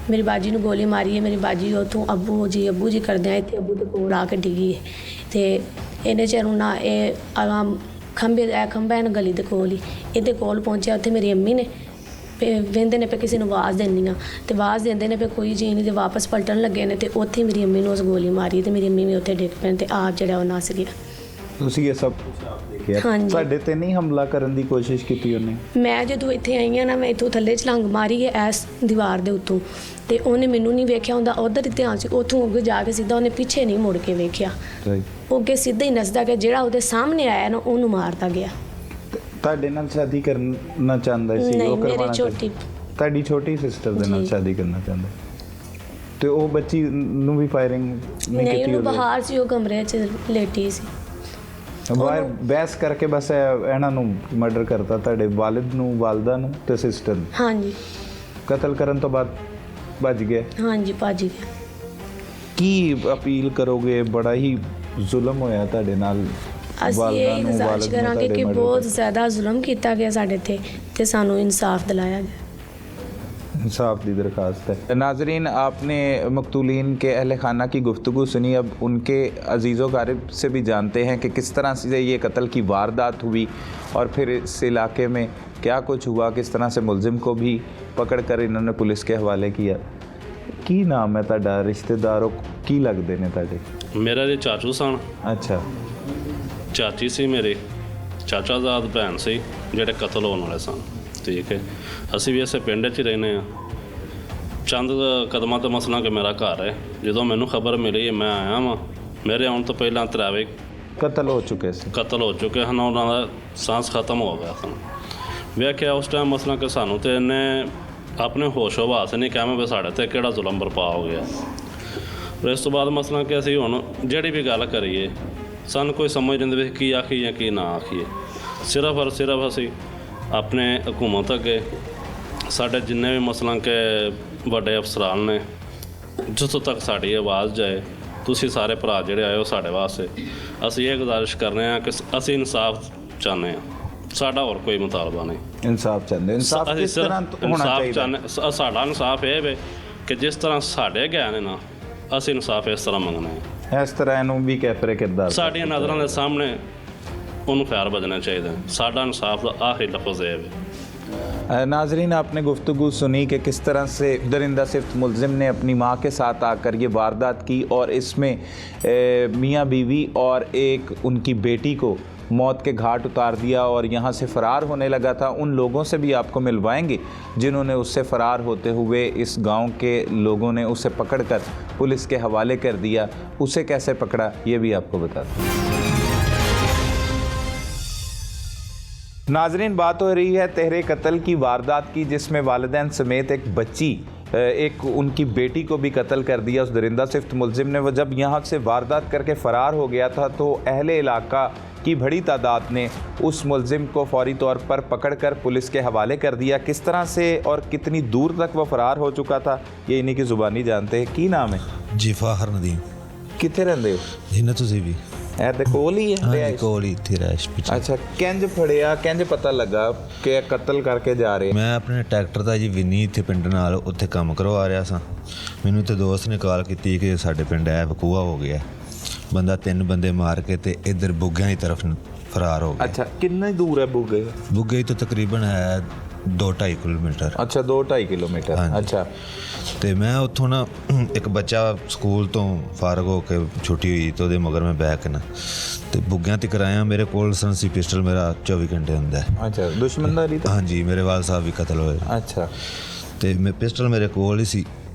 ਮੇਰੀ ਬਾਜੀ ਨੂੰ ਗੋਲੀ ਮਾਰੀ ਹੈ। ਮੇਰੀ ਬਾਜੀ ਉੱਥੋਂ ਅੱਬੂ ਜੀ ਕਰਦਿਆਂ ਇੱਥੇ ਅੱਬੂ ਦੇ ਕੋਲ ਆ ਕੇ ਡਿੱਗੀ ਹੈ। ਅਤੇ ਇਹਨੇ ਚਿਰ ਨਾ ਇਹ ਖੰਭਾ ਹੈ ਨਾ ਗਲੀ ਦੇ ਕੋਲ ਹੀ, ਇਹਦੇ ਕੋਲ ਪਹੁੰਚਿਆ। ਉੱਥੇ ਮੇਰੀ ਅੰਮੀ ਨੇ ਵਹਿੰਦੇ ਨੇ ਪਏ ਕਿਸੇ ਨੂੰ ਆਵਾਜ਼ ਦਿੰਦੀ ਹਾਂ, ਅਤੇ ਆਵਾਜ਼ ਦਿੰਦੇ ਨੇ ਪਏ ਕੋਈ ਜੀ ਨਹੀਂ, ਅਤੇ ਵਾਪਸ ਪਲਟਣ ਲੱਗੇ ਨੇ, ਅਤੇ ਉੱਥੇ ਮੇਰੀ ਅੰਮੀ ਨੂੰ ਉਸ ਗੋਲੀ ਮਾਰੀ, ਅਤੇ ਮੇਰੀ ਅੰਮੀ ਵੀ ਉੱਥੇ ਡਿੱਗ ਪੈਣ, ਅਤੇ ਆਪ ਜਿਹੜਾ ਉਹ ਨੱਸ ਗਿਆ। ਤੁਸੀਂ ਇਹ ਸਭ ਕੁਝ ਆਪ ਦੇਖਿਆ, ਹਾਂਜੀ। ਤੁਹਾਡੇ ਤੇ ਨਹੀਂ ਹਮਲਾ ਕਰਨ ਦੀ ਕੋਸ਼ਿਸ਼ ਕੀਤੀ ਉਹਨੇ? ਮੈਂ ਜਦੋਂ ਇੱਥੇ ਆਈ ਹਾਂ ਨਾ, ਮੈਂ ਇੱਥੋਂ ਥੱਲੇ ਛਲਾਂਗ ਮਾਰੀ ਹੈ ਇਸ ਦੀਵਾਰ ਦੇ ਉੱਤੋਂ, ਤੇ ਉਹਨੇ ਮੈਨੂੰ ਨਹੀਂ ਵੇਖਿਆ ਹੁੰਦਾ, ਉਧਰ ਹੀ ਧਿਆਨ ਸੀ, ਉੱਥੋਂ ਅੱਗੇ ਜਾ ਕੇ ਸਿੱਧਾ ਉਹਨੇ ਪਿੱਛੇ ਨਹੀਂ ਮੁੜ ਕੇ ਵੇਖਿਆ, ਸਹੀ। ਉਹ ਅੱਗੇ ਸਿੱਧਾ ਹੀ ਨੱਸਦਾ ਗਿਆ, ਜਿਹੜਾ ਉਹਦੇ ਸਾਹਮਣੇ ਆਇਆ ਨਾ ਉਹਨੂੰ ਮਾਰਦਾ ਗਿਆ। ਤੁਹਾਡੇ ਨਾਲ ਸ਼ਾਦੀ ਕਰਨਾ ਚਾਹੁੰਦਾ ਸੀ? ਨਹੀਂ, ਉਹ ਮੇਰੀ ਕਰਵਾਉਣਾ ਛੋਟੀ ਤੁਹਾਡੀ ਛੋਟੀ ਸਿਸਟਰ ਦੇ ਨਾਲ ਜੀ। ਸ਼ਾਦੀ ਕਰਨਾ ਚਾਹੁੰਦਾ, ਤੇ ਉਹ ਬੱਚੀ ਨੂੰ ਵੀ ਫਾਇਰਿੰਗ ਨਹੀਂ ਨਹੀਂ, ਕੀਤੀ? ਉਹਨੂੰ ਬਾਹਰ ਸੀ, ਉਹ ਕਮਰੇ 'ਚ ਲੇਟੀ ਸੀ। ਬਾਹਰ ਬਹਿਸ ਕਰਕੇ ਬਸ ਇਹਨਾਂ ਨੂੰ ਮਰਡਰ ਕਰਤਾ, ਤੁਹਾਡੇ ਵਾਲਿਦ ਨੂੰ, ਵਾਲਦਾ ਨੂੰ ਤੇ ਸਿਸਟਰ ਨੂੰ। ਹਾਂਜੀ ਕਤਲ ਕਰਨ ਤੋਂ ਬਾਅਦ ਭੱਜ ਗਏ। ਹਾਂਜੀ, ਭੱਜ ਗਿਆ। ਕੀ ਅਪੀਲ ਕਰੋਗੇ? ਬੜਾ ਹੀ ਜ਼ੁਲਮ ਹੋਇਆ ਤੁਹਾਡੇ ਨਾਲ। ਅਸੀਂ ਵਾਲਦਾ ਇਹ ਨੂੰ, ਗੁਜ਼ਾਰਿਸ਼ ਵਾਲਿਦ ਨੂੰ ਕਰਾਂਗੇ ਤੁਹਾਡੇ ਕਿ murder ਬਹੁਤ ਕੀਤਾ। ਜ਼ਿਆਦਾ ਜ਼ੁਲਮ ਕੀਤਾ ਗਿਆ ਸਾਡੇ ਤੇ ਸਾਨੂੰ ਇਨਸਾਫ ਦਿਲਾਇਆ ਗਿਆ। इंसाफ की दरख्वास्त है। नाजरीन, आपने मकतूलीन के अहल खाना की गुफ्तगू सुनी, अब उनके अजीज़ व क़ारिब से भी जानते हैं कि किस तरह से ये कत्ल की वारदात हुई और फिर इस इलाके में क्या कुछ हुआ, किस तरह से मुलजिम को भी पकड़ कर इन्होंने पुलिस के हवाले किया। की नाम है ਤੁਹਾਡਾ? ਰਿਸ਼ਤੇਦਾਰੋ ਕੀ ਲੱਗਦੇ ਨੇ ਤੁਹਾਡੇ? ਮੇਰਾ ਜੀ ਚਾਚੂ ਸਨ, ਅੱਛਾ। ਚਾਚੀ ਸੀ ਮੇਰੀ, ਚਾਚਾਜ਼ਾਦ ਭੈਣ ਸੀ ਜਿਹੜੇ ਕਤਲ ਹੋਣ ਵਾਲੇ ਸਨ। ਠੀਕ ਹੈ, ਅਸੀਂ ਵੀ ਇਸੇ ਪਿੰਡ 'ਚ ਹੀ ਰਹਿੰਦੇ ਹਾਂ। ਚੰਦ ਕਦਮਾਂ ਤੋਂ ਮਸਲਾ ਕਿ ਮੇਰਾ ਘਰ ਹੈ। ਜਦੋਂ ਮੈਨੂੰ ਖਬਰ ਮਿਲੀ ਮੈਂ ਆਇਆ ਵਾਂ, ਮੇਰੇ ਆਉਣ ਤੋਂ ਪਹਿਲਾਂ ਤਰਾਵੇ ਕਤਲ ਹੋ ਚੁੱਕੇ ਸੀ। ਕਤਲ ਹੋ ਚੁੱਕੇ ਹਨ, ਉਹਨਾਂ ਦਾ ਸਾਂਸ ਖਤਮ ਹੋ ਗਿਆ ਸਨ। ਵੇਖਿਆ ਉਸ ਟਾਈਮ ਮਸਲਾ ਕਿ ਸਾਨੂੰ ਤੇ ਇਹਨੇ ਆਪਣੇ ਹੋਸ਼ ਹਵਾਸ ਨਹੀਂ ਕਹਿਵੇਂ ਵੀ ਸਾਡੇ ਤੇ ਕਿਹੜਾ ਜ਼ੁਲਮ ਬਰਪਾ ਹੋ ਗਿਆ। ਫਿਰ ਇਸ ਤੋਂ ਬਾਅਦ ਮਸਲਾ ਕਿ ਅਸੀਂ ਹੁਣ ਜਿਹੜੀ ਵੀ ਗੱਲ ਕਰੀਏ ਸਾਨੂੰ ਕੋਈ ਸਮਝ ਨਹੀਂ ਆਉਂਦੀ ਕੀ ਆਖੀਏ ਜਾਂ ਕੀ ਨਾ ਆਖੀਏ। ਸਿਰਫ ਔਰ ਸਿਰਫ ਅਸੀਂ ਆਪਣੇ ਹਕੂਮਤ ਅੱਗੇ, ਸਾਡੇ ਜਿੰਨੇ ਵੀ ਮਸਲਾ ਕਿ ਵੱਡੇ ਅਫਸਰਾਨ ਨੇ, ਜਿੱਥੋਂ ਤੱਕ ਸਾਡੀ ਆਵਾਜ਼ ਜਾਏ, ਤੁਸੀਂ ਸਾਰੇ ਭਰਾ ਜਿਹੜੇ ਆਏ ਹੋ ਸਾਡੇ ਵਾਸਤੇ, ਅਸੀਂ ਇਹ ਗੁਜ਼ਾਰਿਸ਼ ਕਰ ਰਹੇ ਹਾਂ ਕਿ ਅਸੀਂ ਇਨਸਾਫ ਚਾਹੁੰਦੇ ਹਾਂ। ਸਾਡਾ ਹੋਰ ਕੋਈ ਮੁਤਾਲਬਾ ਨਹੀਂ। ਇਨਸਾਫ ਚਾਹੁੰਦੇ? ਇਨਸਾਫ ਕਿਸ ਤਰ੍ਹਾਂ ਹੋਣਾ ਚਾਹੀਦਾ? ਸਾਡਾ ਇਨਸਾਫ ਇਹ ਵੇ ਕਿ ਜਿਸ ਤਰ੍ਹਾਂ ਸਾਡੇ ਗਏ ਨੇ ਨਾ, ਅਸੀਂ ਇਨਸਾਫ ਇਸ ਤਰ੍ਹਾਂ ਮੰਗਣਾ ਹੈ। ਇਸ ਤਰ੍ਹਾਂ ਇਹਨੂੰ ਵੀ ਕੈਫਰੇ ਕਿਰਦਾਰ ਸਾਡੀਆਂ ਨਜ਼ਰਾਂ ਦੇ ਸਾਹਮਣੇ ਉਹਨੂੰ ਖੈਰ ਵੱਜਣਾ ਚਾਹੀਦਾ। ਸਾਡਾ ਇਨਸਾਫ ਦਾ ਆਖਰੀ ਲਫ਼ਜ਼ ਇਹ ਵੇ। नाजरीन, आपने गुफ्तगू सुनी कि किस तरह से दरिंदा सिफ्त मुलजिम ने अपनी माँ के साथ आकर ये वारदात की और इसमें मियाँ बीवी और एक उनकी बेटी को मौत के घाट उतार दिया और यहाँ से फ़रार होने लगा था। उन लोगों से भी आपको मिलवाएंगे जिन्होंने उससे फ़रार होते हुए इस गांव के लोगों ने उसे पकड़कर पुलिस के हवाले कर दिया। उसे कैसे पकड़ा ये भी आपको बताते हैं। नाजरीन, बात हो रही है तहरे कत्ल की वारदात की, जिसमें वालिदैन समेत एक बच्ची, एक उनकी बेटी को भी कत्ल कर दिया उस दरिंदा सिफ्त मुलजिम ने। वो जब यहाँ से वारदात करके फ़रार हो गया था तो अहले इलाका की बड़ी तादाद ने उस मुलजिम को फौरी तौर पर पकड़कर पुलिस के हवाले कर दिया। किस तरह से और कितनी दूर तक वो फ़रार हो चुका था ये इन्हीं की ज़ुबानी जानते हैं। की नाम है? जी फ़ाखर नदीम। कितने रहंदे हो? जिन्हें तुझे भी ਇਹ ਤੇ ਕੋਲ ਹੀ ਹੈ हाँ ਰਿਹਾਇਸ਼? कोल ही थी रैश पिछले। ਅੱਛਾ, ਕਿੰਜ ਫੜਿਆ, ਕਿੰਜ ਪਤਾ ਲੱਗਾ ਕਿ ਇਹ ਕਤਲ ਕਰਕੇ ਜਾ ਰਹੇ? ਮੈਂ ਆਪਣੇ ਟਰੈਕਟਰ ਦਾ ਜੀ ਵਿੰਨੀ ਇੱਥੇ ਪਿੰਡ ਨਾਲ ਉੱਥੇ ਕੰਮ ਕਰਵਾ ਰਿਹਾ ਸਾਂ। ਮੈਨੂੰ ਤੇ ਦੋਸਤ ਨੇ ਕਾਲ ਕੀਤੀ ਕਿ ਸਾਡੇ ਪਿੰਡ ਐ ਵਕੂਆ ਹੋ ਗਿਆ, ਬੰਦਾ 3 ਬੰਦੇ ਮਾਰ ਕੇ ਤੇ ਇੱਧਰ ਬੁੱਗਿਆਂ ਦੀ ਤਰਫ ਫਰਾਰ ਹੋ ਗਿਆ। ਅੱਛਾ, ਕਿੰਨੀ ਦੂਰ ਹੈ ਬੁੱਗੇ? ਬੁੱਗੇ ਤੋਂ ਤਕਰੀਬਨ ਹੈ 2-2.5 ਕਿਲੋਮੀਟਰ। ਅੱਛਾ, 2-2.5 ਕਿਲੋਮੀਟਰ। ਹਾਂਜੀ। ਅੱਛਾ। ਤੇ ਮੈਂ ਉੱਥੋਂ ਨਾ ਇੱਕ ਬੱਚਾ ਸਕੂਲ ਤੋਂ ਫਾਰਗ ਹੋ ਕੇ ਛੁੱਟੀ ਹੋਈ ਤੇ ਉਹਦੇ ਮਗਰ ਮੈਂ ਬੈਕ ਨਾ ਤੇ ਬੁੱਗਿਆਂ ਤੇ ਕਰਾਇਆ। ਮੇਰੇ ਕੋਲ ਸੰਸੀ ਪਿਸਟਲ ਮੇਰਾ 24 ਘੰਟੇ ਹੁੰਦਾ ਹੈ। ਅੱਛਾ, ਦੁਸ਼ਮਣਦਾਰੀ ਤਾਂ? ਹਾਂਜੀ, ਮੇਰੇ ਵਾਲ ਸਾਹਿਬ ਵੀ ਕਤਲ ਹੋਏ। ਅੱਛਾ। ਤੇ ਮੈਂ ਪਿਸਟਲ ਮੇਰੇ ਕੋਲ ਹੀ ਸੀ।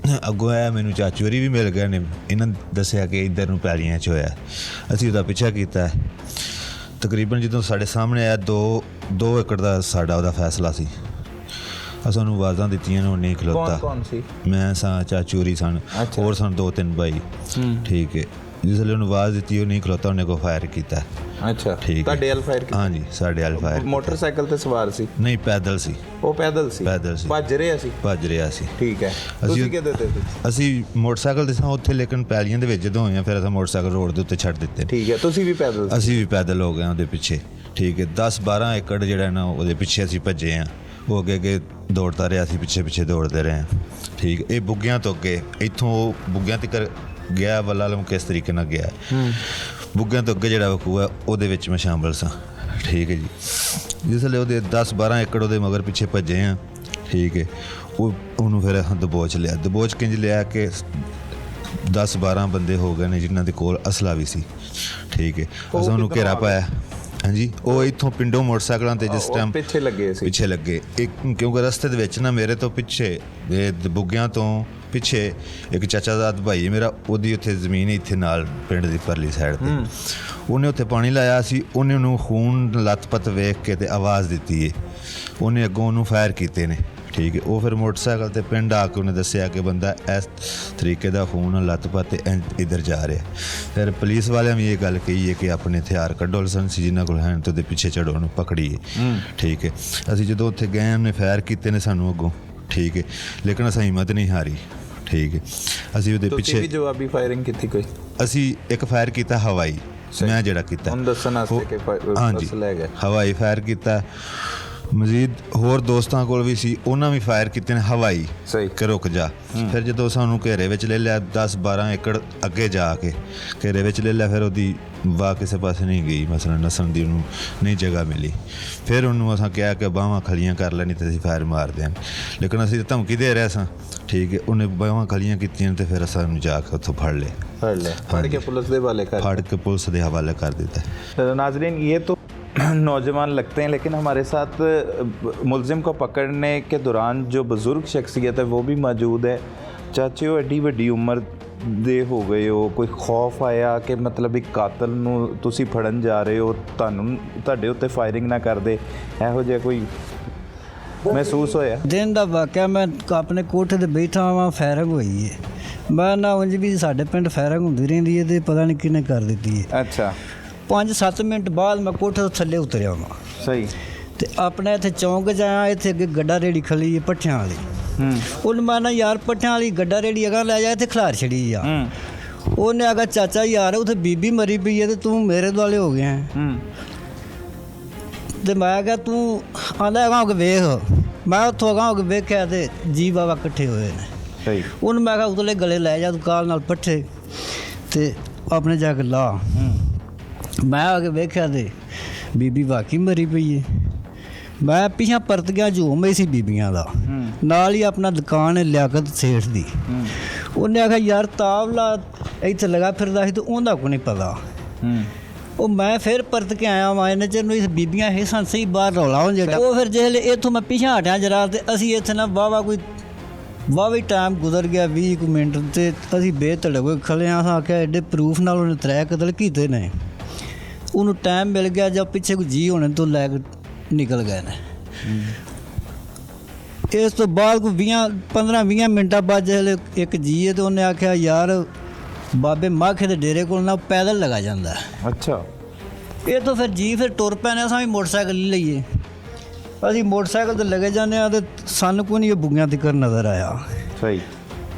ਅੱਗੋਂ ਆਇਆ, ਮੈਨੂੰ ਚਾਚੂ ਹੋਰੀ ਵੀ ਮਿਲ ਗਏ ਨੇ। ਇਹਨਾਂ ਨੇ ਦੱਸਿਆ ਕਿ ਇੱਧਰ ਨੂੰ ਪੈਲੀਆਂ 'ਚ ਹੋਇਆ। ਅਸੀਂ ਉਹਦਾ ਪਿੱਛਾ ਕੀਤਾ। ਤਕਰੀਬਨ ਜਦੋਂ ਸਾਡੇ ਸਾਹਮਣੇ ਆਇਆ 2 ਏਕੜ ਦਾ ਸਾਡਾ ਉਹਦਾ ਫੈਸਲਾ ਸੀ। ਅਸੀਂ ਉਹਨੂੰ ਆਵਾਜ਼ਾਂ ਦਿੱਤੀਆਂ ਨੇ, ਉਹ ਨਹੀਂ ਖਲੋਤਾ। ਕੌਣ ਸੀ? ਮੈਂ ਸਾਂ, ਚਾਚੂ ਹੋਰੀ ਸਨ, ਹੋਰ ਸਨ 2-3 ਭਾਈ। ਠੀਕ ਹੈ, ਜਿਸ ਵੇਲੇ ਉਹਨੂੰ ਆਵਾਜ਼ ਦਿੱਤੀ ਉਹ ਨਹੀਂ ਖਲੋਤਾ, ਉਹਨੇ ਕੋ ਫਾਇਰ ਕੀਤਾ। ਅੱਛਾ, ਠੀਕ ਹੈ। ਤੁਹਾਡੇ ਵੱਲ ਫਾਇਰ ਕੀਤਾ? ਹਾਂਜੀ, ਸਾਡੇ ਵੱਲ ਫਾਇਰ ਕੀਤਾ। ਮੋਟਰਸਾਈਕਲ ਤੇ ਸਵਾਰ ਸੀ? ਨਹੀਂ, ਪੈਦਲ ਸੀ। ਉਹ ਪੈਦਲ ਸੀ? ਪੈਦਲ ਸੀ। ਭੱਜ ਰਿਹਾ ਸੀ? ਭੱਜ ਰਿਹਾ ਸੀ। ਠੀਕ ਹੈ। ਤੁਸੀਂ ਕਿਹਦੇ ਤੇ ਸੀ? ਅਸੀਂ ਮੋਟਰਸਾਈਕਲ ਤੇ ਸਾਂ ਉੱਥੇ, ਲੇਕਿਨ ਪੈਲੀਆਂ ਦੇ ਵਿੱਚ ਜਦੋਂ ਹੋਈਆਂ ਫਿਰ ਅਸੀਂ ਮੋਟਰਸਾਈਕਲ ਰੋਡ ਦੇ ਉੱਤੇ ਛੱਡ ਦਿੱਤੇ। ਠੀਕ ਹੈ। ਤੁਸੀਂ ਵੀ ਪੈਦਲ ਸੀ? ਅਸੀਂ ਵੀ ਪੈਦਲ ਹੋ ਗਏ ਉਹਦੇ ਪਿੱਛੇ। ਠੀਕ ਹੈ, 10-12 ਏਕੜ ਜਿਹੜਾ ਨਾ ਉਹਦੇ ਪਿੱਛੇ ਅਸੀਂ ਭੱਜੇ ਹਾਂ। ਉਹ ਅੱਗੇ ਦੌੜਦਾ ਰਿਹਾ, ਅਸੀਂ ਪਿੱਛੇ ਦੌੜਦੇ ਰਹੇ ਹਾਂ। ਠੀਕ, ਇਹ ਬੁੱਗਿਆਂ ਤੋਂ ਅੱਗੇ, ਇੱਥੋਂ ਉਹ ਬੁੱਗਿਆਂ ਤੱਕ ਗਿਆ। ਵੱਲਾ ਆਲਮ ਕਿਸ ਤਰੀਕੇ ਨਾਲ ਗਿਆ। ਬੁੱਗਿਆਂ ਤੋਂ ਅੱਗੇ ਜਿਹੜਾ ਵਕੂਆ ਉਹਦੇ ਵਿੱਚ ਮੈਂ ਸ਼ਾਮਲ ਸਾਂ। ਠੀਕ ਹੈ ਜੀ, ਜਿਸ ਵੇਲੇ ਉਹਦੇ 10-12 ਏਕੜ ਉਹਦੇ ਮਗਰ ਪਿੱਛੇ ਭੱਜੇ ਹਾਂ। ਠੀਕ ਹੈ, ਉਹਨੂੰ ਫਿਰ ਦਬੋਚ ਲਿਆ। ਦਬੋਚ ਕਿੰਜ ਲਿਆ ਕਿ 10-12 ਬੰਦੇ ਹੋ ਗਏ ਨੇ ਜਿਨ੍ਹਾਂ ਦੇ ਕੋਲ ਅਸਲਾ ਵੀ ਸੀ। ਠੀਕ ਹੈ ਅਸੀਂ ਉਹਨੂੰ ਘੇਰਾ ਪਾਇਆ। ਹਾਂਜੀ, ਉਹ ਇੱਥੋਂ ਪਿੰਡੋਂ ਮੋਟਰਸਾਈਕਲਾਂ ਤੇ ਜਿਸ ਟਾਈਮ ਪਿੱਛੇ ਲੱਗੇ ਸੀ। ਪਿੱਛੇ ਲੱਗੇ ਇੱਕ, ਕਿਉਂਕਿ ਰਸਤੇ ਦੇ ਵਿੱਚ ਨਾ ਮੇਰੇ ਤੋਂ ਪਿੱਛੇ ਬੁੱਗਿਆਂ ਤੋਂ ਪਿੱਛੇ ਇੱਕ ਚਾਚਾਜ਼ਾਦ ਭਾਈ ਮੇਰਾ, ਉਹਦੀ ਉੱਥੇ ਜ਼ਮੀਨ ਇੱਥੇ ਨਾਲ ਪਿੰਡ ਦੀ ਪਰਲੀ ਸਾਈਡ ਤੇ, ਉਹਨੇ ਉੱਥੇ ਪਾਣੀ ਲਾਇਆ ਸੀ। ਉਹਨੇ ਉਹਨੂੰ ਖੂਨ ਲੱਤ-ਪੱਤ ਵੇਖ ਕੇ ਤੇ ਆਵਾਜ਼ ਦਿੱਤੀ ਹੈ, ਉਹਨੇ ਅੱਗੋਂ ਉਹਨੂੰ ਫਾਇਰ ਕੀਤੇ ਨੇ। ਠੀਕ ਹੈ, ਉਹ ਫਿਰ ਮੋਟਰਸਾਈਕਲ ਤੇ ਪਿੰਡ ਆ ਕੇ ਉਹਨੇ ਦੱਸਿਆ ਕਿ ਬੰਦਾ ਇਸ ਤਰੀਕੇ ਦਾ ਖੂਨ ਲੱਤ-ਪੱਤ ਇੱਧਰ ਜਾ ਰਿਹਾ। ਫਿਰ ਪੁਲਿਸ ਵਾਲਿਆਂ ਵੀ ਇਹ ਗੱਲ ਕਹੀ ਹੈ ਕਿ ਆਪਣੇ ਹਥਿਆਰ ਕੱਢੋ, ਲਾਇਸੈਂਸ ਜਿਨ੍ਹਾਂ ਕੋਲ ਹਨ ਤੇ ਉਹਦੇ ਪਿੱਛੇ ਚੜੋ, ਉਹਨੂੰ ਪਕੜੀਏ। ਠੀਕ ਹੈ, ਅਸੀਂ ਜਦੋਂ ਉੱਥੇ ਗਏ ਉਹਨੇ ਫਾਇਰ ਕੀਤੇ ਨੇ ਸਾਨੂੰ ਅੱਗੋਂ। ਠੀਕ ਹੈ, ਲੇਕਿਨ ਅਸੀਂ ਹਿੰਮਤ ਨਹੀਂ ਹਾਰੀ। ਠੀਕ ਹੈ, ਅਸੀਂ ਉਹਦੇ ਪਿੱਛੇ ਵੀ ਜਵਾਬੀ ਫਾਇਰਿੰਗ ਕੀਤੀ ਕੋਈ? ਅਸੀਂ ਇੱਕ ਫਾਇਰ ਕੀਤਾ ਹਵਾਈ, ਮੈਂ ਜਿਹੜਾ ਕੀਤਾ ਹੁਣ ਦੱਸਣ ਵਾਸਤੇ ਕਿ ਹਾਂਜੀ ਲੈ ਗਏ ਹਵਾਈ ਫਾਇਰ ਕੀਤਾ। ਮਜ਼ੀਦ ਹੋਰ ਦੋਸਤਾਂ ਕੋਲ ਵੀ ਸੀ, ਉਹਨਾਂ ਵੀ ਫਾਇਰ ਕੀਤੇ ਨੇ ਹਵਾਈ ਕਿ ਰੁਕ ਜਾ। ਫਿਰ ਜਦੋਂ ਸਾਨੂੰ ਘੇਰੇ ਵਿੱਚ ਲੈ ਲਿਆ 10-12 ਏਕੜ ਅੱਗੇ ਜਾ ਕੇ ਘੇਰੇ ਵਿੱਚ ਲੈ ਲਿਆ, ਫਿਰ ਉਹਦੀ ਵਾਹ ਕਿਸੇ ਪਾਸੇ ਨਹੀਂ ਗਈ, ਮਸਲਾ ਨਸਣ ਦੀ ਉਹਨੂੰ ਨਹੀਂ ਜਗ੍ਹਾ ਮਿਲੀ। ਫਿਰ ਉਹਨੂੰ ਅਸਾਂ ਕਿਹਾ ਕਿ ਬਾਹਾਂ ਖਲੀਆਂ ਕਰ ਲੈਣੀ ਤੇ ਅਸੀਂ ਫਾਇਰ ਮਾਰ ਦਿਆਂ, ਲੇਕਿਨ ਅਸੀਂ ਧਮਕੀ ਦੇ ਰਹੇ ਸਾਂ। ਠੀਕ ਹੈ, ਉਹਨੇ ਬਾਹਾਂ ਖਲੀਆਂ ਕੀਤੀਆਂ ਤੇ ਫਿਰ ਅਸਾਂ ਨੂੰ ਜਾ ਕੇ ਉੱਥੋਂ ਫੜ ਲਿਆ, ਫੜ ਕੇ ਪੁਲਿਸ ਦੇ ਹਵਾਲੇ ਕਰ ਫੜ ਕੇ पुलिस के हवाले कर देता है। नाजरीन, ये तो नौजवान लगते हैं, लेकिन हमारे साथ मुलजिम को पकड़ने के दौरान जो बुज़ुर्ग शख्सियत है वो भी मौजूद है। चाचे हो एडी वड्डी उम्र ਦੇ ਹੋ ਗਏ ਹੋ, ਕੋਈ ਖੌਫ ਆਇਆ ਕਿ ਮਤਲਬ ਇੱਕ ਕਾਤਲ ਨੂੰ ਤੁਸੀਂ ਫੜਨ ਜਾ ਰਹੇ ਹੋ, ਤੁਹਾਡੇ ਉੱਤੇ ਫਾਇਰਿੰਗ ਨਾ ਕਰਦੇ, ਇਹੋ ਜਿਹਾ ਕੋਈ ਮਹਿਸੂਸ ਹੋਇਆ? ਦਿਨ ਦਾ ਵਾਕਿਆ, ਮੈਂ ਆਪਣੇ ਕੋਠੇ ਤੇ ਬੈਠਾ ਵਾਂ, ਫਾਇਰਿੰਗ ਹੋਈ ਹੈ। ਮੈਂ ਨਾ ਉਂਝ ਵੀ ਸਾਡੇ ਪਿੰਡ ਫਾਇਰਿੰਗ ਹੁੰਦੀ ਰਹਿੰਦੀ ਹੈ ਤੇ ਪਤਾ ਨਹੀਂ ਕਿਹਨੇ ਕਰ ਦਿੱਤੀ ਹੈ। ਅੱਛਾ, 5-7 ਮਿੰਟ ਬਾਅਦ ਮੈਂ ਕੋਠੇ ਤੋਂ ਥੱਲੇ ਉਤਰਿਆ ਵਾਂ। ਸਹੀ। ਤੇ ਆਪਣੇ ਇੱਥੇ ਚੌਂਕ 'ਚ ਆਇਆ, ਇੱਥੇ ਅੱਗੇ ਗੱਡਾ ਰੇੜੀ ਖਲੀ ਹੈ ਪੱਠਿਆਂ ਵਾਲੀ। ਉਹਨੂੰ ਮੈਂ ਨਾ ਯਾਰ ਪੱਠਿਆਂ ਵਾਲੀ ਗੱਡਾ ਰੇੜੀ ਅਗਾ ਲੈ ਜਾ, ਇੱਥੇ ਖਿਲਾਰ ਛੜੀ ਆ। ਉਹਨੇ ਆਗਾ ਚਾਚਾ ਯਾਰ ਉੱਥੇ ਬੀਬੀ ਮਰੀ ਪਈ ਹੈ ਤੇ ਤੂੰ ਮੇਰੇ ਦੁਆਲੇ ਹੋ ਗਿਆ। ਤੇ ਮੈਂ ਕਿਹਾ ਤੂੰ ਆਂਦਾ ਅਗਾ ਹੋ ਕੇ ਵੇਖ। ਮੈਂ ਉੱਥੋਂ ਅਗਾ ਹੋ ਕੇ ਵੇਖਿਆ ਤੇ ਜੀ ਬਾਬਾ ਇਕੱਠੇ ਹੋਏ ਨੇ। ਸਹੀ। ਉਹਨੂੰ ਮੈਂ ਕਿਹਾ ਉਤਲੇ ਗਲੇ ਲੈ ਜਾ ਤੂੰ ਕਾਲ ਨਾਲ ਪੱਠੇ ਤੇ ਆਪਣੇ ਜਾ ਕੇ ਲਾ। ਮੈਂ ਆ ਕੇ ਵੇਖਿਆ ਤੇ ਬੀਬੀ ਵਾਕਈ ਮਰੀ ਪਈ ਹੈ। ਮੈਂ ਪਿਛਾਂ ਪਰਤ ਗਿਆ, ਝੂਮ ਸੀ ਬੀਬੀਆਂ ਦਾ, ਨਾਲ ਹੀ ਆਪਣਾ ਦੁਕਾਨ ਹੈ ਲਿਆਕਤ ਸੇਠ ਦੀ। ਉਹਨੇ ਆਖਿਆ ਯਾਰ ਤਾਵਲਾ ਇੱਥੇ ਲਗਾ ਫਿਰਦਾ ਸੀ ਤੇ ਉਹਦਾ ਕੋ ਨਹੀਂ ਪਤਾ। ਉਹ ਮੈਂ ਫਿਰ ਪਰਤ ਕੇ ਆਇਆ ਵਾਂ, ਇਹਨੇ ਚਿਰ ਨੂੰ ਇਸ ਬੀਬੀਆਂ ਇਹ ਸਨ ਸਹੀ ਬਾਹਰ ਰੌਲਾ ਹੋ ਜਾਏਗਾ। ਉਹ ਫਿਰ ਜਿਹਲੇ ਇੱਥੋਂ ਮੈਂ ਪਿਛਾਂ ਹਟਿਆ ਜਰਾ ਤੇ ਅਸੀਂ ਇੱਥੇ ਨਾ ਵਾਹਵਾ ਟਾਈਮ ਗੁਜ਼ਰ ਗਿਆ, 20 ਕੁ ਮਿੰਟ ਤੇ ਅਸੀਂ ਬੇਧੜਕ ਹੋਏ ਖਲੇ ਹਾਂ। ਆਖਿਆ ਐਡੇ ਪ੍ਰੂਫ ਨਾਲ ਉਹਨੇ 3 ਕਤਲ ਕੀਤੇ ਨੇ। ਉਹਨੂੰ ਟਾਈਮ ਮਿਲ ਗਿਆ ਜਦ ਪਿੱਛੇ ਕੋਈ ਜੀ ਹੋਣੇ ਤੋਂ ਲੈ ਕੇ ਨਿਕਲ ਗਏ ਨੇ। ਇਸ ਤੋਂ ਬਾਅਦ ਕੋਈ 15-20 ਮਿੰਟਾਂ ਬਾਅਦ ਜਿਹੜੇ ਇੱਕ ਜੀ ਹੈ ਤੇ ਉਹਨੇ ਆਖਿਆ ਯਾਰ ਬਾਬੇ ਮਾਖੇ ਦੇ ਡੇਰੇ ਕੋਲ ਨਾ ਪੈਦਲ ਲਗਾ ਜਾਂਦਾ। ਅੱਛਾ। ਇਹ ਤੋਂ ਫਿਰ ਜੀ ਫਿਰ ਟੁਰ ਪੈਣੇ, ਅਸਾਂ ਵੀ ਮੋਟਰਸਾਈਕਲ ਲੈ ਲਈਏ। ਅਸੀਂ ਮੋਟਰਸਾਈਕਲ 'ਤੇ ਲੱਗੇ ਜਾਂਦੇ ਹਾਂ ਤੇ ਸਾਨੂੰ ਕੋਈ ਨਹੀਂ ਇਹ ਬੁੱਗਿਆਂ ਤੀਕਰ ਨਜ਼ਰ ਆਇਆ। ਸਹੀ।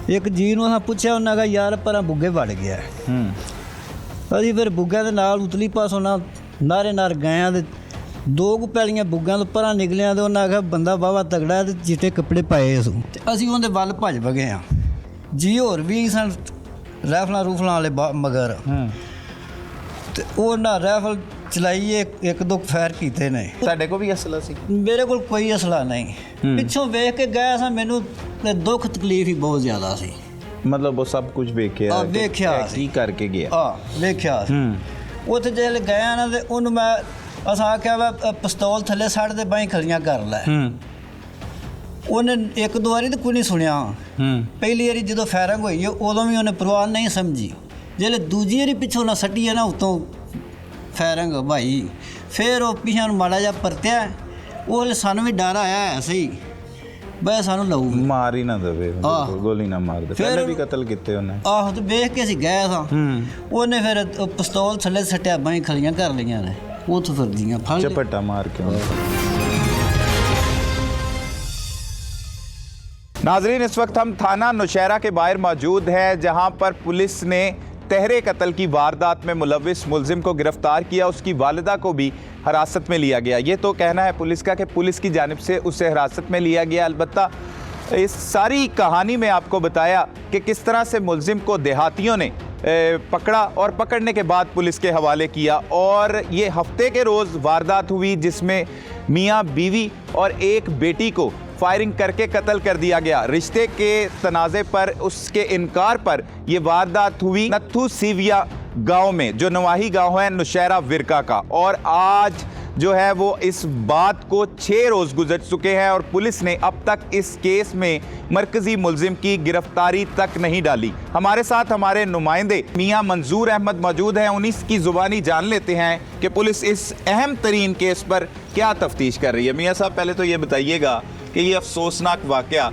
ਇੱਕ ਜੀ ਨੂੰ ਅਸਾਂ ਪੁੱਛਿਆ, ਉਹਨਾਂ ਕਿਹਾ ਯਾਰ ਪਰਾਂ ਬੁੱਗੇ ਵੜ ਗਿਆ। ਅਸੀਂ ਫਿਰ ਬੁੱਗਿਆਂ ਦੇ ਨਾਲ ਉਤਲੀ ਪਾਸੋਂ ਨਾ ਨਾਰੇ ਗਏ ਹਾਂ ਤੇ 2 ਕੁ ਪੈਲੀਆਂ ਬੁੱਗਿਆਂ ਤੋਂ ਪਰਾਂ ਨਿਕਲਿਆ ਤੇ ਉਹਨਾਂ ਆਖਿਆ ਬੰਦਾ ਵਾਹਵਾ ਤਗੜਾ ਤੇ ਚਿੱਟੇ ਕੱਪੜੇ ਪਾਏ ਅਸੀਂ। ਤੇ ਅਸੀਂ ਉਹਦੇ ਵੱਲ ਭੱਜ ਵਗੇ ਹਾਂ। ਜੀ ਹੋਰ ਵੀ ਸਨ ਰਾਈਫਲਾਂ ਰੂਫਲਾਂ ਵਾਲੇ ਮਗਰ। ਤੇ ਉਹ ਨਾ ਰਾਈਫਲ ਚਲਾਈਏ, 1-2 ਫਾਇਰ ਕੀਤੇ ਨੇ। ਤੁਹਾਡੇ ਕੋਲ ਵੀ ਅਸਲਾ ਸੀ? ਮੇਰੇ ਕੋਲ ਕੋਈ ਅਸਲਾ ਨਹੀਂ। ਪਿੱਛੋਂ ਵੇਖ ਕੇ ਗਿਆ ਸਾਂ, ਮੈਨੂੰ ਦੁੱਖ ਤਕਲੀਫ ਹੀ ਬਹੁਤ ਜ਼ਿਆਦਾ ਸੀ। ਮਤਲਬ ਉਹ ਸਭ ਕੁਝ ਵੇਖਿਆ ਕੀ ਕਰਕੇ ਗਿਆ? ਵੇਖਿਆ ਉੱਥੇ ਜਿਹੜੇ ਗਿਆ ਨਾ ਤੇ ਉਹਨੂੰ ਮੈਂ ਅਸਾਂ ਆਖਿਆ ਵਾ ਪਿਸਤੌਲ ਥੱਲੇ ਸੱਟ ਦੇ ਬਾਹੀਂ ਖਲੀਆਂ ਕਰ ਲੈ। ਉਹਨੇ 1-2 ਵਾਰੀ ਤਾਂ ਕੋਈ ਨਹੀਂ ਸੁਣਿਆ। ਪਹਿਲੀ ਵਾਰੀ ਜਦੋਂ ਫਾਇਰਿੰਗ ਹੋਈ ਉਦੋਂ ਵੀ ਉਹਨੇ ਪਰਵਾਹ ਨਹੀਂ ਸਮਝੀ। ਜਿਹੜੇ ਦੂਜੀ ਵਾਰੀ ਪਿੱਛੋਂ ਨਾ ਸੱਟੀ ਹੈ ਨਾ ਉੱਤੋਂ ਫਾਇਰਿੰਗ ਭਾਈ, ਫਿਰ ਉਹ ਪਿਛਾਂ ਨੂੰ ਮਾੜਾ ਜਿਹਾ ਪਰਤਿਆ। ਉਹ ਸਾਨੂੰ ਵੀ ਡਰ ਆਇਆ ਸਹੀ ਬਈ ਸਾਨੂੰ ਲਊ ਮਾਰ ਹੀ ਨਾ ਦੇਵੇ, ਗੋਲੀ ਨਾ ਮਾਰ ਦੇ। ਪਹਿਲੇ ਵੀ ਕਤਲ ਕੀਤੇ ਉਹਨੇ। ਆਹੋ, ਤੇ ਵੇਖ ਕੇ ਅਸੀਂ ਗਏ ਸਾਂ। ਉਹਨੇ ਫਿਰ ਪਿਸਤੌਲ ਥੱਲੇ ਸੱਟਿਆ, ਬਾਹੀਂ ਖਲੀਆਂ ਕਰ ਲਈਆਂ ਨੇ। ਉੱਥੋਂ ਫਿਰਦੀਆਂ ਫੜ ਝਪੱਟਾ ਮਾਰ ਕੇ। नाजरीन, इस वक्त हम थाना नौशहरा के बाहर मौजूद हैं, जहां पर पुलिस ने तहरे कत्ल की वारदात में मुलविस मुलजिम को गिरफ्तार किया। उसकी वालिदा को भी हिरासत में लिया गया। ये तो कहना है पुलिस का कि पुलिस की जानिब से उसे हिरासत में लिया गया। अलबत्ता इस सारी कहानी में आपको बताया कि किस तरह से मुलजिम को देहातियों ने पकड़ा और पकड़ने के बाद पुलिस के हवाले किया। और ये हफ्ते के रोज़ वारदात हुई जिसमें मियाँ बीवी और एक बेटी को फायरिंग करके कत्ल कर दिया गया। रिश्ते के तनाज़े पर उसके इनकार पर यह वारदात हुई। नत्थू सीविया गांव में, जो नवाही गांव है नौशहरा विरका का। और आज जो है वो इस बात को 6 रोज गुजर चुके हैं और पुलिस ने अब तक इस केस में मरकजी मुलजिम की गिरफ्तारी तक नहीं डाली। हमारे साथ हमारे नुमाइंदे मियां मंजूर अहमद मौजूद हैं, उन्हीं की जुबानी जान लेते हैं कि पुलिस इस अहम तरीन केस पर क्या तफ्तीश कर रही है। मियां साहब, पहले तो ये बताइएगा कि ये अफसोसनाक वाकया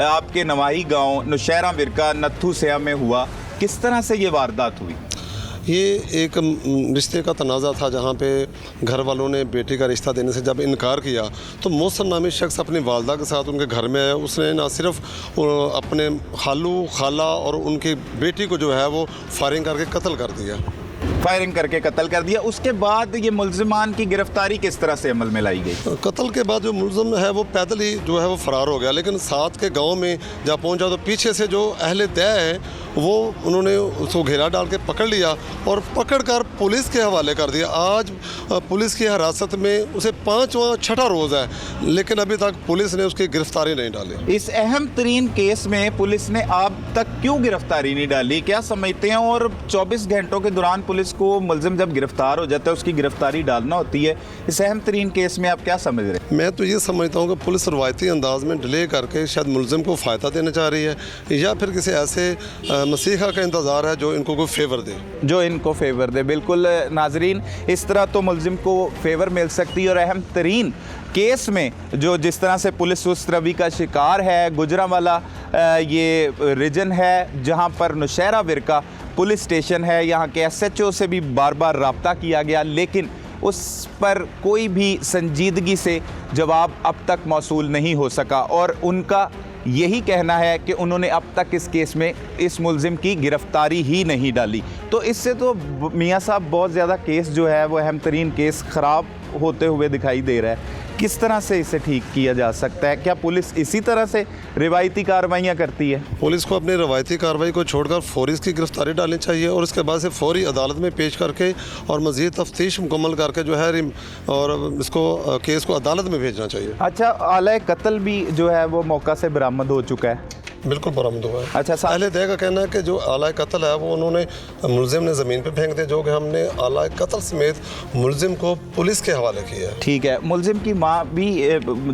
आपके नवाही गाँव नौशहरा विरका नत्थू सिया में हुआ, किस तरह से ये वारदात हुई? ये एक रिश्ते का तनाज़ा था जहाँ पे घर वालों ने बेटी का रिश्ता देने से जब इनकार किया तो मोहसन नामी शख्स अपनी वालदा के साथ उनके घर में आया। उसने ना सिर्फ अपने खालू खाला और उनकी बेटी को जो है वो फायरिंग करके कत्ल कर दिया। फायरिंग करके कत्ल कर दिया। उसके बाद ये मुल्जिमान की गिरफ्तारी किस तरह से अमल में लाई गई? कत्ल के बाद जो मुल्जिम है वो पैदल ही जो है वो फरार हो गया, लेकिन साथ के गांव में जब पहुंचा तो पीछे से जो अहले दया है वो उन्होंने उसको घेरा डाल के पकड़ लिया और पकड़कर पुलिस के हवाले कर दिया। आज पुलिस की हिरासत में उसे 5वां 6ठा रोज़ है, लेकिन अभी तक पुलिस ने उसकी गिरफ्तारी नहीं डाली। इस अहम तरीन केस में पुलिस ने अब तक क्यों गिरफ्तारी नहीं डाली, क्या समझते हैं? और 24 घंटों के दौरान पुलिस को मुल्जिम जब गिरफ्तार हो जाता है उसकी गिरफ्तारी डालना होती है, इस अहम तरीन केस में आप क्या समझ रहे हैं? मैं तो ये समझता हूँ कि पुलिस रवायती अंदाज में डिले करके शायद मुल्जिम को फ़ायदा देना चाह रही है या फिर किसी ऐसे मसीहा का इंतज़ार है जो इनको कोई फेवर दे, बिल्कुल नाजरीन, इस तरह तो मुल्जिम को फेवर मिल सकती है। और अहम तरीन केस में जो जिस तरह से पुलिस उस रवि का शिकार है, गुजरांवाला ये रीजन है जहां पर नौशहरा विरका पुलिस स्टेशन है, यहाँ के SHO से भी बार बार रब्ता किया गया, लेकिन उस पर कोई भी संजीदगी से जवाब अब तक मौसूल नहीं हो सका। और उनका यही कहना है कि उन्होंने अब तक इस केस में इस मुल्जिम की गिरफ्तारी ही नहीं डाली। तो इससे तो मियां साहब बहुत ज़्यादा केस जो है वो अहम तरीन केस ख़राब होते हुए दिखाई दे रहा है। किस तरह से इसे ठीक किया जा सकता है? क्या पुलिस इसी तरह से रिवायती कार्रवाइयाँ करती है? पुलिस को अपनी रवायती कार्रवाई को छोड़कर फौरी इसकी गिरफ्तारी डालनी चाहिए और उसके बाद से फौरी अदालत में पेश करके और मज़ीद तफ्तीश मुकम्मल करके जो है और इसको केस को अदालत में भेजना चाहिए। अच्छा, आला कत्ल भी जो है वो मौका से बरामद हो चुका है? बिल्कुल बरामद हुआ है। अच्छा, अहले दया का कहना है कि जो आला कत्ल है वो उन्होंने मुल्जिम ने ज़मीन पे फेंक दिया, जो कि हमने आला कत्ल समेत मुल्जिम को पुलिस के हवाले किया है। ठीक है, मुल्जिम की माँ भी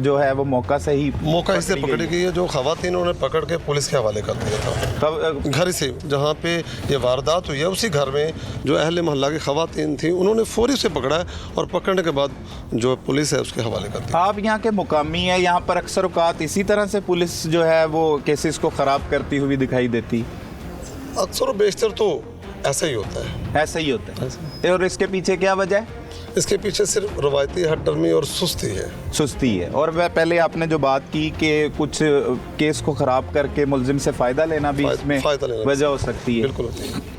जो है वो मौका से पकड़ी गई है, जो ख़वातीन उन्होंने पकड़ के पुलिस के हवाले कर दिया था। घर से जहाँ पे ये वारदात हुई है उसी घर में जो अहले मोहल्ला की ख़वातीन थी उन्होंने फौरी से पकड़ा है और पकड़ने के बाद जो पुलिस है उसके हवाले कर दिया। आप यहाँ के मुकामी है, यहाँ पर अक्सर औकात इसी तरह से पुलिस जो है वो केसेस को ख़राब करती हुई दिखाई देती? अक्सर और बेशतर तो ऐसा ही होता है। और इसके पीछे क्या वजह है? इसके पीछे सिर्फ रवायती हटदर्मी और सुस्ती है। और वह पहले आपने जो बात की कि कुछ केस को ख़राब करके मुल्जिम से फ़ायदा लेना भी इसमें वजह हो सकती है। बिल्कुल होती है।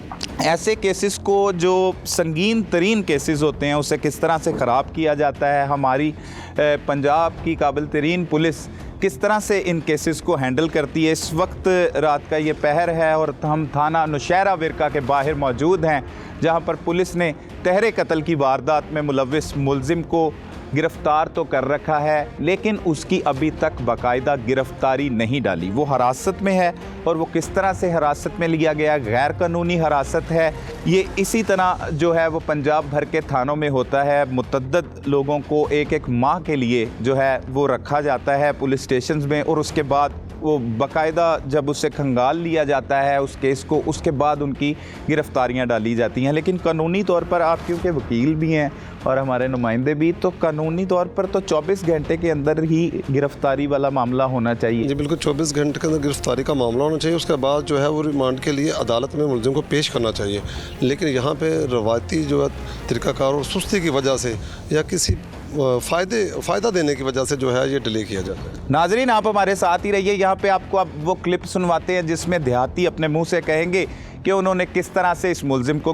ऐसे केसेस को, जो संगीन तरीन केसेस होते हैं, उसे किस तरह से ख़राब किया जाता है? हमारी पंजाब की काबिल तरीन पुलिस किस तरह से इन केसेस को हैंडल करती है? इस वक्त रात का ये पहर है और हम थाना नौशहरा विरका के बाहर मौजूद हैं, जहां पर पुलिस ने तहरे कत्ल की वारदात में मुलव्विस मुल्जिम को गिरफ्तार तो कर रखा है, लेकिन उसकी अभी तक बाकायदा गिरफ्तारी नहीं डाली। वो हिरासत में है और वो किस तरह से हिरासत में लिया गया, गैर कानूनी हिरासत है। ये इसी तरह जो है वो पंजाब भर के थानों में होता है। मुतअद्दिद लोगों को एक माह के लिए जो है वो रखा जाता है पुलिस स्टेशन में और उसके बाद वो बाकायदा जब उससे खंगाल लिया जाता है उस केस को, उसके बाद उनकी गिरफ्तारियां डाली जाती हैं। लेकिन कानूनी तौर पर आप क्योंकि वकील भी हैं और हमारे नुमाइंदे भी, तो कानूनी तौर पर तो 24 घंटे के अंदर ही गिरफ्तारी वाला मामला होना चाहिए। जी बिल्कुल, 24 घंटे के अंदर गिरफ्तारी का मामला होना चाहिए। उसके बाद जो है वो रिमांड के लिए अदालत में मुल्जिम को पेश करना चाहिए। लेकिन यहाँ पे रवायती जो है तरीक़ाकार और सुस्ती की वजह से या किसी फ़ायदा देने की वजह से जो है ये डिले किया जाता है। नाजरीन, आप हमारे साथ ही रहिए। यहाँ पे आपको अब वो क्लिप सुनवाते हैं जिसमें देहाती अपने मुंह से कहेंगे कि उन्होंने किस तरह से इस मुल्जिम को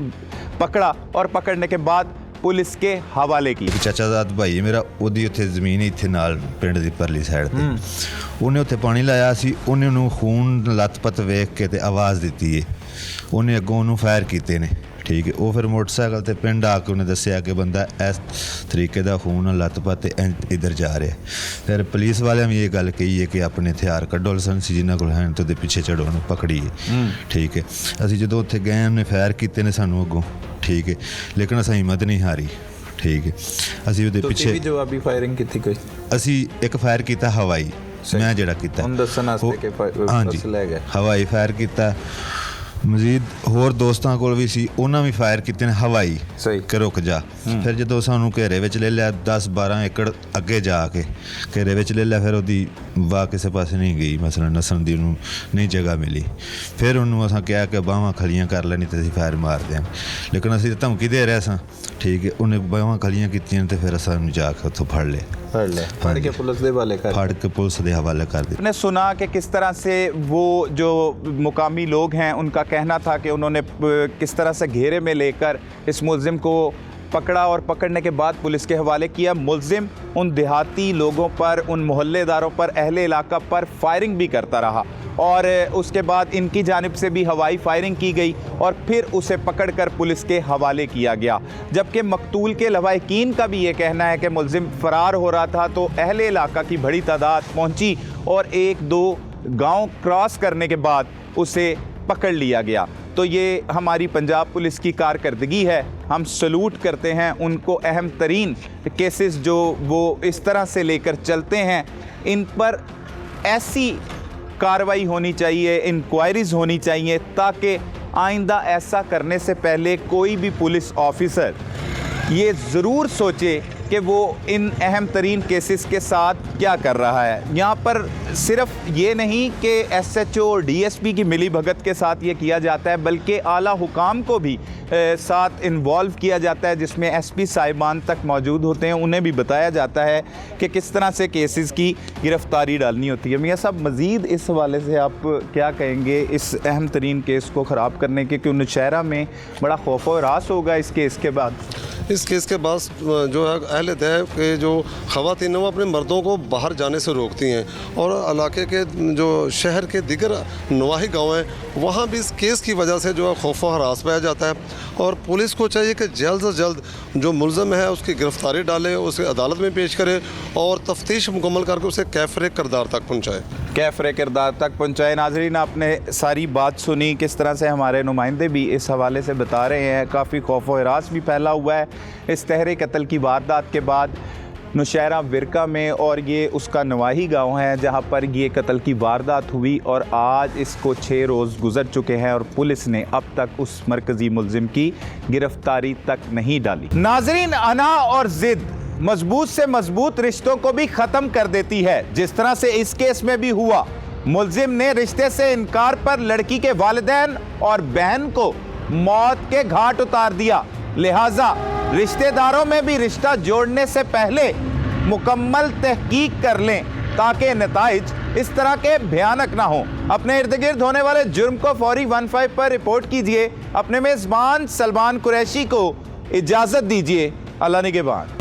पकड़ा और पकड़ने के बाद पुलिस के हवाले की। चाचा ਦਾਦ ਭਾਈ ਮੇਰਾ, ਉਹਦੀ ਉੱਥੇ ਜ਼ਮੀਨ ਇੱਥੇ ਨਾਲ ਪਿੰਡ ਦੀ ਪਰਲੀ ਸਾਈਡ ਤੇ ਉਹਨੇ ਉੱਥੇ ਪਾਣੀ ਲਾਇਆ ਸੀ। ਉਹਨੇ ਉਹਨੂੰ ਖੂਨ ਲੱਤ-ਪੱਤ ਵੇਖ ਕੇ ਤੇ ਆਵਾਜ਼ ਦਿੱਤੀ ਏ। ਉਹਨੇ ਅੱਗੋਂ ਉਹਨੂੰ ਫਾਇਰ ਕੀਤੇ ਨੇ। ठीक है। वो फिर मोटरसाइकिल ते पिंड आके उन्हें दस्सिया कि बंदा इस तरीके का खून लत्त पत्त इधर जा रहा है। फिर पुलिस वाले भी ये गल कही है कि अपने हथियार कड्डो लाइसेंस जिन्होंने को हैं तो पीछे चढ़ो उन्हें पकड़िए। ठीक है। असी जो उत्थे गए उन्हें फायर किए ने सानू अगों। ठीक है। लेकिन असां हिम्मत नहीं हारी। ठीक है। असी उहदे पिछे जवाबी फायरिंग की कोई असी एक फायर किया हवाई मैं जड़ा किया हाँ जी हवाई फायर किया। मजीद होर दोस्तों को भी सी उन्होंने भी फायर किए ने हवाई कि रुक जा। फिर जो सानू घेरे में ले लिया 10-12 एकड़ अगे जाके घेरे में ले लिया। फिर वो वाह किसी पास नहीं गई मसलन नसन की नहीं जगह मिली। फिर उन्होंने असा कहा कि बाहां खलियां कर लेनी तो असीं फायर मार दें। लेकिन असीं धमकी दे रहे सा। ठीक है। उन्हें बाहां खलियां कीतियां तो फिर असां जाके उत्थों फड़ ले फड़ के पुलिस के हवाले कर दी। आपने सुना कि किस तरह से वो जो मुकामी लोग हैं उनका कहना था कि उन्होंने किस तरह से घेरे में लेकर इस मुलजिम को पकड़ा और पकड़ने के बाद पुलिस के हवाले किया। मुलजिम उन देहाती लोगों पर, उन मोहल्लेदारों पर, अहले इलाका पर फायरिंग भी करता रहा और उसके बाद इनकी जानिब से भी हवाई फायरिंग की गई और फिर उसे पकड़कर पुलिस के हवाले किया गया। जबकि मकतूल के लवाहिकीन का भी ये कहना है कि मुलजिम फ़रार हो रहा था तो अहले इलाका की बड़ी तादाद पहुंची और 1-2 गांव क्रॉस करने के बाद उसे पकड़ लिया गया। तो ये हमारी पंजाब पुलिस की कारकर्दगी है। हम सलूट करते हैं उनको। अहम तरीन केसेस जो वो इस तरह से लेकर चलते हैं इन पर ऐसी कार्रवाई होनी चाहिए, इंक्वायरीज़ होनी चाहिए ताकि आइंदा ऐसा करने से पहले कोई भी पुलिस ऑफिसर ये ज़रूर सोचे कि वो इन अहम तरीन केसेस के साथ क्या कर रहा है। यहाँ पर सिर्फ ये नहीं कि SHO और DSP की मिली भगत के साथ ये किया जाता है बल्कि आला हुकाम को भी साथ इन्वॉल्व किया जाता है, जिसमें SP साहिबान तक मौजूद होते हैं। उन्हें भी बताया जाता है कि किस तरह से केसेस की गिरफ्तारी डालनी होती है। मियाँ साहब मज़ीद इस हवाले से आप क्या कहेंगे इस अहम तरीन केस को ख़राब करने के, क्योंकि नौशहरा में बड़ा खौफ व हरास होगा इस केस के बाद? इस केस के बाद जो है अहले दैव के जो ख़वातीन वो अपने मर्दों को बाहर जाने से रोकती हैं और इलाके के जो शहर के दिगर नवाही गांव हैं वहाँ भी इस केस की वजह से जो है खौफ व हरास पाया जाता है। और पुलिस को चाहिए कि जल्द से जल्द जो मुलज़म है उसकी गिरफ़्तारी डाले, उसे अदालत में पेश करे और तफ्तीश मुकम्मल करके उसे कैफ़रे किरदार तक पहुँचाए। कैफ़रे किरदार तक पहुँचाए। नाज़रीन आपने सारी बात सुनी, किस तरह से हमारे नुमाइंदे भी इस हवाले से बता रहे हैं। काफ़ी खौफ व हरास भी फैला हुआ है इस तहरे कत्ल की वारदात के बाद नौशहरा विरका में, और ये उसका नवाही गांव है जहां पर ये कत्ल की वारदात हुई और आज इसको 6 रोज़ गुजर चुके हैं और पुलिस ने अब तक उस मरकज़ी मुलजिम की गिरफ्तारी तक नहीं डाली। नाज़रीन, अना और ज़िद मजबूत से मजबूत रिश्तों को भी ख़त्म कर देती है, जिस तरह से इस केस में भी हुआ। मुलजिम ने रिश्ते से इनकार पर लड़की के वालिदैन और बहन को मौत के घाट उतार दिया। लिहाजा रिश्तेदारों में भी रिश्ता जोड़ने से पहले मुकम्मल तहकीक कर लें ताकि नताइज इस तरह के भयानक ना हो। अपने इर्द गिर्द होने वाले जुर्म को फौरी 15 पर रिपोर्ट कीजिए। अपने मेज़बान सलमान कुरैशी को इजाज़त दीजिए। अल्लाह निगहबान।